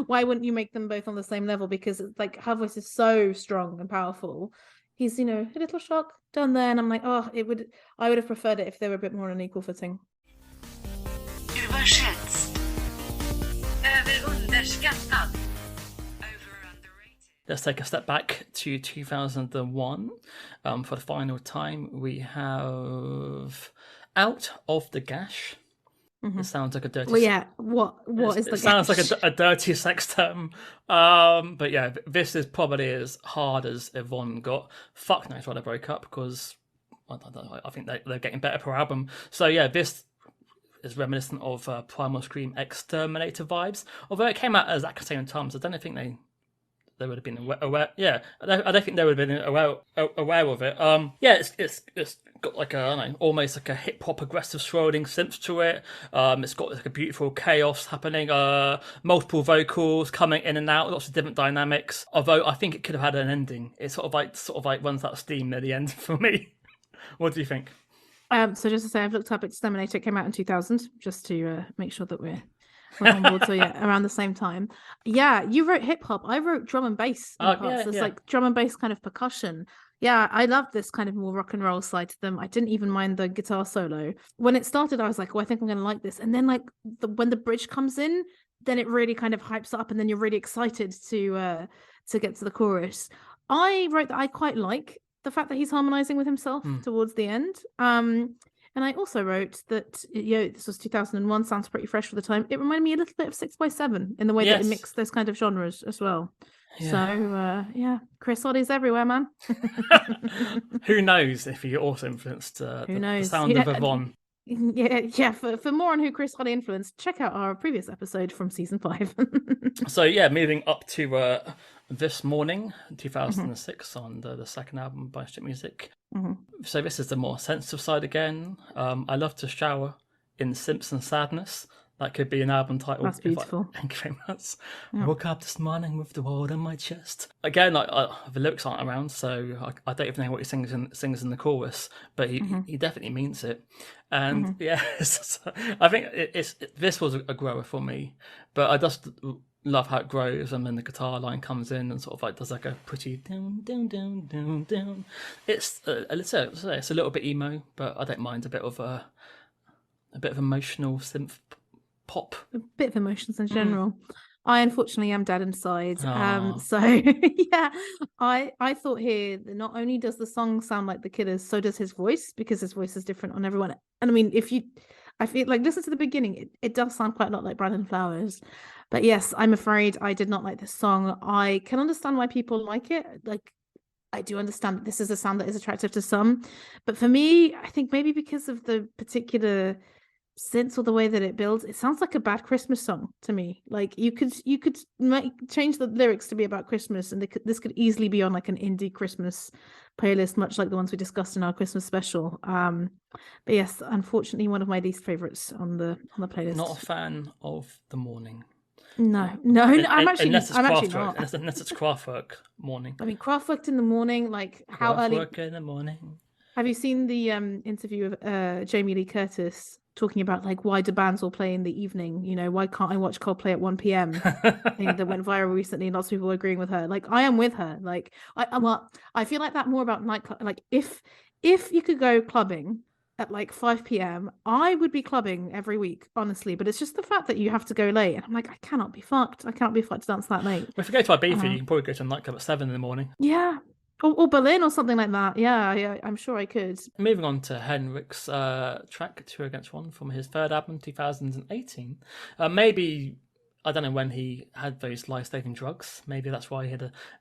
Why wouldn't you make them both on the same level? Because like her voice is so strong and powerful. He's, a little shock down there, and I'm like, I would have preferred it if they were a bit more on an equal footing. Let's take a step back to 2001. For the final time, we have Out of the Gash. It sounds like a dirty. Well, yeah. What is the? It sounds like a dirty sex term. But yeah, this is probably as hard as Yvonne got. Fuck knows why they broke up, because I think they're getting better per album. So yeah, this is reminiscent of Primal Scream Exterminator vibes. Although it came out at exactly the same time, so I don't think they would have been aware. Yeah, I don't think they would have been aware of it. Yeah, it's got like almost like a hip hop aggressive swirling synth to it. It's got like a beautiful chaos happening. Multiple vocals coming in and out, lots of different dynamics. Although I think it could have had an ending. It sort of like runs out of steam near the end for me. What do you think? So just to say, I've looked up Exterminator. It came out in 2000, just to make sure that we're on board. So yeah, around the same time. Yeah, you wrote hip hop. I wrote drum and bass. There's like drum and bass kind of percussion. Yeah, I love this kind of more rock and roll side to them. I didn't even mind the guitar solo. When it started, I was like, I think I'm going to like this. And then like when the bridge comes in, then it really kind of hypes up, and then you're really excited to get to the chorus. I wrote that I quite like the fact that he's harmonizing with himself towards the end. And I also wrote that, this was 2001, sounds pretty fresh for the time. It reminded me a little bit of 6x7 in the way that it mixed those kind of genres as well. Yeah. So, Chris Oddy's everywhere, man. Who knows if he also influenced the sound of Yvonne. Yeah. For more on who Chris Oddy influenced, check out our previous episode from season 5. So, yeah, moving up to This Morning, 2006, on the second album by Strip Music. So this is the more sensitive side again. I love to shower in Simpson sadness. That could be an album title. That's beautiful. Thank you very much. I woke up this morning with the world on my chest. Again, the lyrics aren't around, so I don't even know what he sings in the chorus, but he definitely means it. And yeah, I think this was a grower for me, but I just love how it grows, and then the guitar line comes in and sort of like does like a pretty down, down, down, down, down. It's a little bit emo, but I don't mind a bit of emotional synth pop. A bit of emotions in general. I unfortunately am dead inside. Aw. So yeah, I thought here that not only does the song sound like The Killers, so does his voice, because his voice is different on everyone. And I mean, I feel like listen to the beginning, it does sound quite a lot like Brandon Flowers. But yes, I'm afraid I did not like this song. I can understand why people like it. Like, I do understand that this is a sound that is attractive to some, but for me, I think maybe because of the particular synth or the way that it builds, it sounds like a bad Christmas song to me. Like you could change the lyrics to be about Christmas, and this could easily be on like an indie Christmas playlist, much like the ones we discussed in our Christmas special. But yes, unfortunately, one of my least favorites on the playlist. Not a fan of The Morning. No, I'm actually not. Unless it's Kraftwerk Morning. I mean, Kraftwerk in the morning, like how early? Kraftwerk in the morning. Have you seen the interview of Jamie Lee Curtis talking about like why do bands all play in the evening? You know, why can't I watch Coldplay at 1 p.m? Thing that went viral recently, and lots of people are agreeing with her. Like I am with her. Like I feel like that more about nightclub. Like if you could go clubbing at like 5 p.m, I would be clubbing every week, honestly. But it's just the fact that you have to go late, and I'm like, I cannot be fucked to dance that late. Well, if you go to Ibiza, you can probably go to a nightclub at 7 in the morning. Yeah. Or Berlin or something like that. Yeah, I'm sure I could. Moving on to Henric's track 2 Against 1 from his third album, 2018. Maybe, I don't know when he had those life-saving drugs. Maybe that's why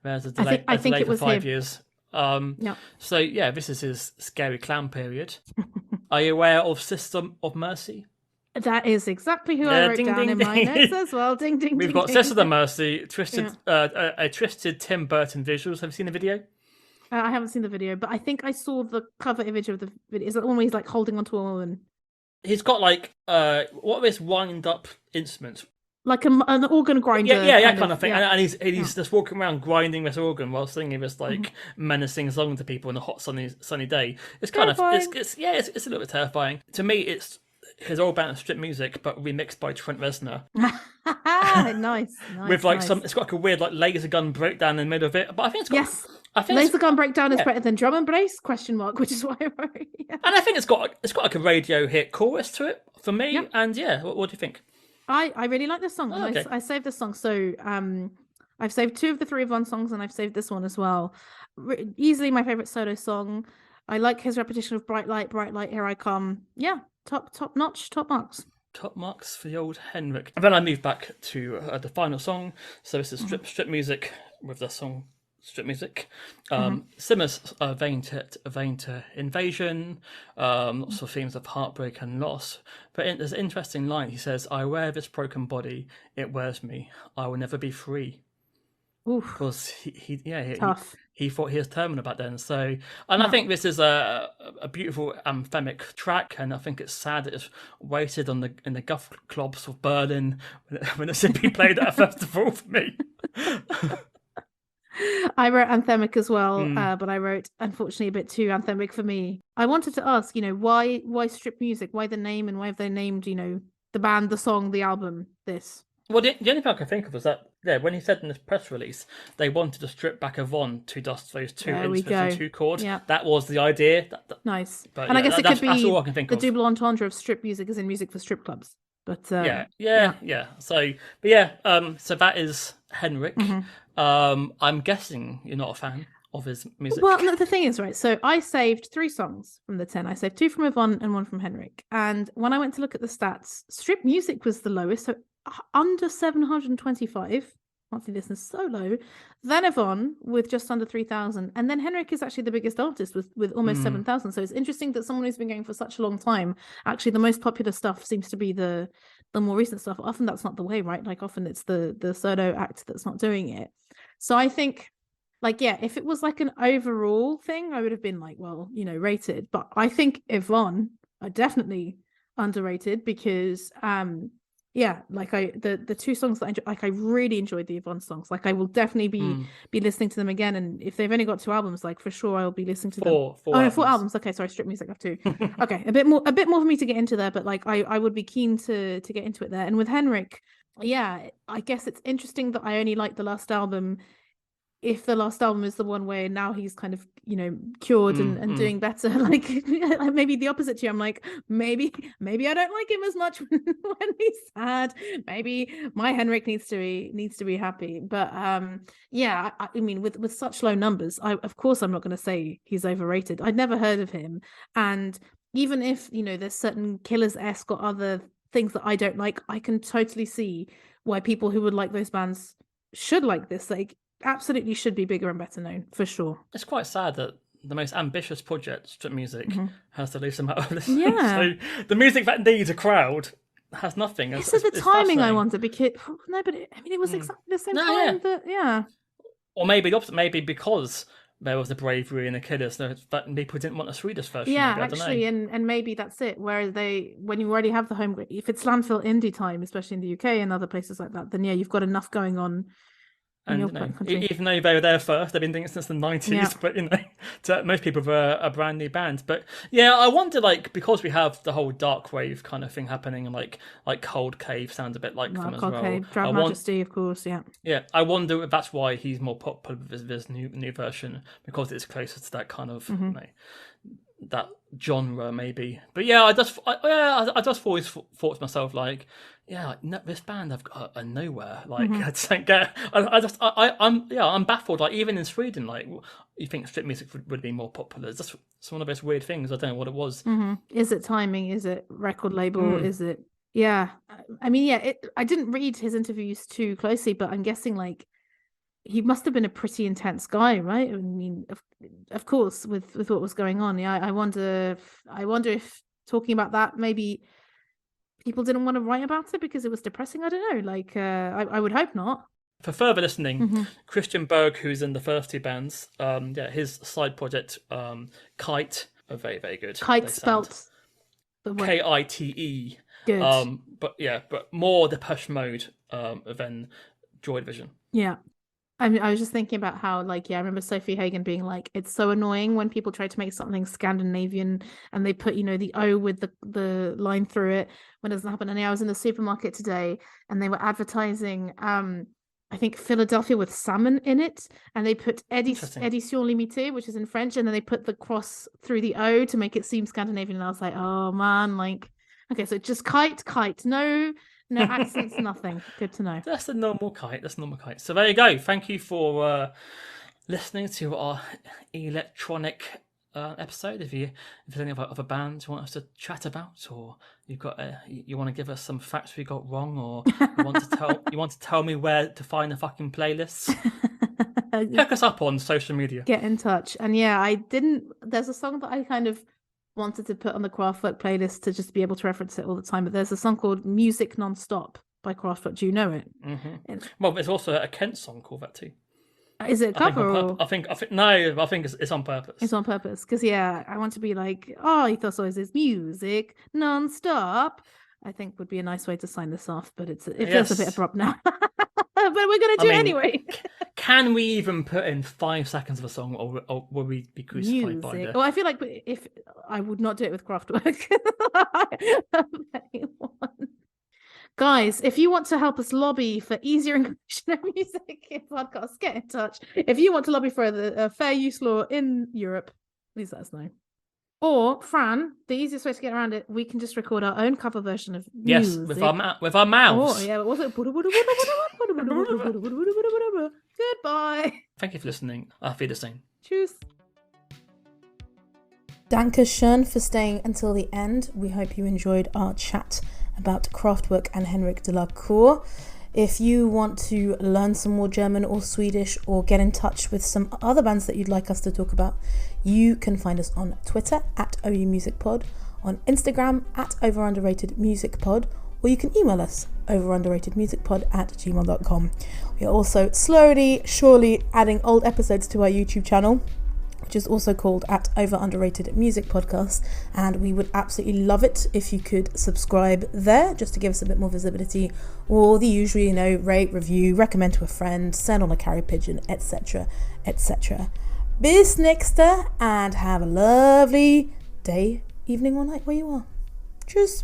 there's a delay, I think it was 5 him. years. Yeah. So yeah, this is his scary clown period. Are you aware of System of Mercy? That is exactly who I wrote down in my notes as well. Ding, ding, We've ding, got ding. System of Mercy, a twisted Tim Burton visuals. Have you seen the video? I haven't seen the video, but I think I saw the cover image of the video. Is that the one where he's like holding onto a woman? He's got like what are these wind up instruments? Like an organ grinder. Yeah, kind of thing. Yeah. And he's just walking around grinding this organ while singing this like menacing song to people on a hot sunny day. It's kind Terrifying. it's a little bit terrifying. To me, it's his old band of strip music, but remixed by Trent Reznor. nice. With like nice. it's got like a weird like laser gun breakdown in the middle of it. But I think it's got Laser gun breakdown is better than drum and bass? ? Which is why I wrote. Yeah. And I think it's got like a radio hit chorus to it for me. Yep. And yeah, what do you think? I really like this song. Oh, okay. I saved this song. So I've saved 2 of the 3 of 1 songs, and I've saved this one as well. Easily my favorite solo song. I like his repetition of Bright Light, Here I Come. Yeah, top notch, top marks. Top marks for the old Henric. And then I moved back to the final song. So this is strip music with the song Strip Music. Similar vein to Invasion, lots of themes of heartbreak and loss. But there's an interesting line. He says, I wear this broken body, it wears me. I will never be free. Because he thought he was terminal back then. So, and I think this is a beautiful anthemic track, and I think it's sad that it's weighted in the golf clubs of Berlin when it simply played at a festival for me. I wrote anthemic as well, but I wrote, unfortunately, a bit too anthemic for me. I wanted to ask, why strip music? Why the name, and why have they named, the band, the song, the album, this? Well, the only thing I can think of was that, when he said in this press release, they wanted to strip back Yvonne to just those 2 instruments and 2 chords. Yeah. That was the idea. Nice. But and I guess it could be that's all I can think the of. double entendre of strip music as in music for strip clubs. But yeah. So that is Henric. I'm guessing you're not a fan of his music. Well, no, the thing is, right, so I saved 3 songs from the 10. I saved 2 from Yvonne and 1 from Henric. And when I went to look at the stats, strip music was the lowest, so under 725 monthly listeners, so low. Then Yvonne with just under 3,000. And then Henric is actually the biggest artist with almost 7,000. So it's interesting that someone who's been going for such a long time, actually the most popular stuff seems to be the more recent stuff. Often that's not the way, right? Like often it's the solo act that's not doing it. So I think Like, yeah, if it was like an overall thing, I would have been like, well, rated. But I think Yvonne are definitely underrated because, like the two songs that I enjoy, like I really enjoyed the Yvonne songs. Like I will definitely be listening to them again. And if they've only got 2 albums, like for sure I'll be listening to them. Four 4 albums. Okay, sorry, Strip Music have 2. Okay, a bit more for me to get into there, but like I would be keen to get into it there. And with Henric, yeah, I guess it's interesting that I only like the last album. If the last album is the one where now he's kind of cured and doing better, like maybe the opposite to you, I'm like maybe I don't like him as much when he's sad. Maybe my Henric needs to be happy. But yeah, I mean with such low numbers, of course I'm not going to say he's overrated. I'd never heard of him, and even if there's certain Killers-esque or other things that I don't like, I can totally see why people who would like those bands should like this. Like absolutely should be bigger and better known for sure. It's quite sad that the most ambitious project, Strip Music, has the least amount of listeners. Yeah. So the music that needs a crowd has nothing. This is the timing I wonder, because no, but it was exactly the same time that or maybe the opposite, maybe because there was the bravery in the Killers that people didn't want a Swedish version. Yeah, maybe, actually, and maybe that's it. Whereas when you already have the home, if it's landfill indie time, especially in the UK and other places like that, then yeah, you've got enough going on. And even though they were there first, they've been doing it since the 90s. But to most people were a brand new band. But yeah, I wonder, like, because we have the whole dark wave kind of thing happening, and like Cold Cave sounds a bit like them as well. Drag Majesty, of course, yeah. Yeah, I wonder if that's why he's more popular with this new version, because it's closer to that kind of that genre maybe. But yeah, I just always thought to myself, like, yeah, this band I've got a nowhere. Like I just don't get. I'm baffled. Like even in Sweden, like you think Strip Music would be more popular. It's just one of those weird things. I don't know what it was. Is it timing? Is it record label? Is it? Yeah, I mean, yeah. I didn't read his interviews too closely, but I'm guessing like he must have been a pretty intense guy, right? I mean, of course, with what was going on. Yeah, I wonder if talking about that maybe people didn't want to write about it because it was depressing. I don't know. Like, I would hope not. For further listening, Christian Berg, who's in the first 2 bands, his side project, Kite, are very, very good. Kite spelt Kite. Good. But more Depeche Mode than Joy Division. Yeah. I was just thinking about how, like, I remember Sophie Hagen being like, it's so annoying when people try to make something Scandinavian and they put, the O with the line through it when it doesn't happen. And I was in the supermarket today and they were advertising, I think, Philadelphia with salmon in it. And they put Edition Limitée, which is in French. And then they put the cross through the O to make it seem Scandinavian. And I was like, oh, man, like, okay, so just kite. No accents, nothing. Good to know. That's a normal kite. So there you go. Thank you for listening to our electronic episode. If there's any other bands you want us to chat about, or you want to give us some facts we got wrong, or you want to tell me where to find the fucking playlists, hook us up on social media. Get in touch. And yeah, there's a song that I kind of wanted to put on the Kraftwerk playlist to just be able to reference it all the time, but there's a song called Music Non-Stop by Kraftwerk. Do you know it? Well, there's also a Kent song called that too. Is it a cover? I think it's on purpose. It's on purpose because I want to be like, oh, Ethos always is music non-stop. I think would be a nice way to sign this off, but it feels a bit abrupt now. But we're going to do it anyway. Can we even put in 5 seconds of a song, or will we be crucified by it? Well, I feel like if I would not do it with Kraftwerk. Guys, if you want to help us lobby for easier inclusion of music in podcasts, get in touch. If you want to lobby for a fair use law in Europe, please let us know. Or, Fran, the easiest way to get around it, we can just record our own cover version of music. Yes, with our mouths. Oh, yeah, but was it? Goodbye. Thank you for listening. Auf Wiedersehen. Tschüss. Danke schön for staying until the end. We hope you enjoyed our chat about Kraftwerk and Henric de la Cour. If you want to learn some more German or Swedish, or get in touch with some other bands that you'd like us to talk about, you can find us on Twitter @OUMusicPod, on Instagram @OverUnderratedMusicPod, or you can email us overunderatedmusicpod@gmail.com. We are also slowly, surely adding old episodes to our YouTube channel, which is also called at Overrated Music Podcast, and we would absolutely love it if you could subscribe there just to give us a bit more visibility, or the usual, rate, review, recommend to a friend, send on a carrier pigeon, etc, etc. Bis nächste, and have a lovely day, evening or night where you are. Tschüss.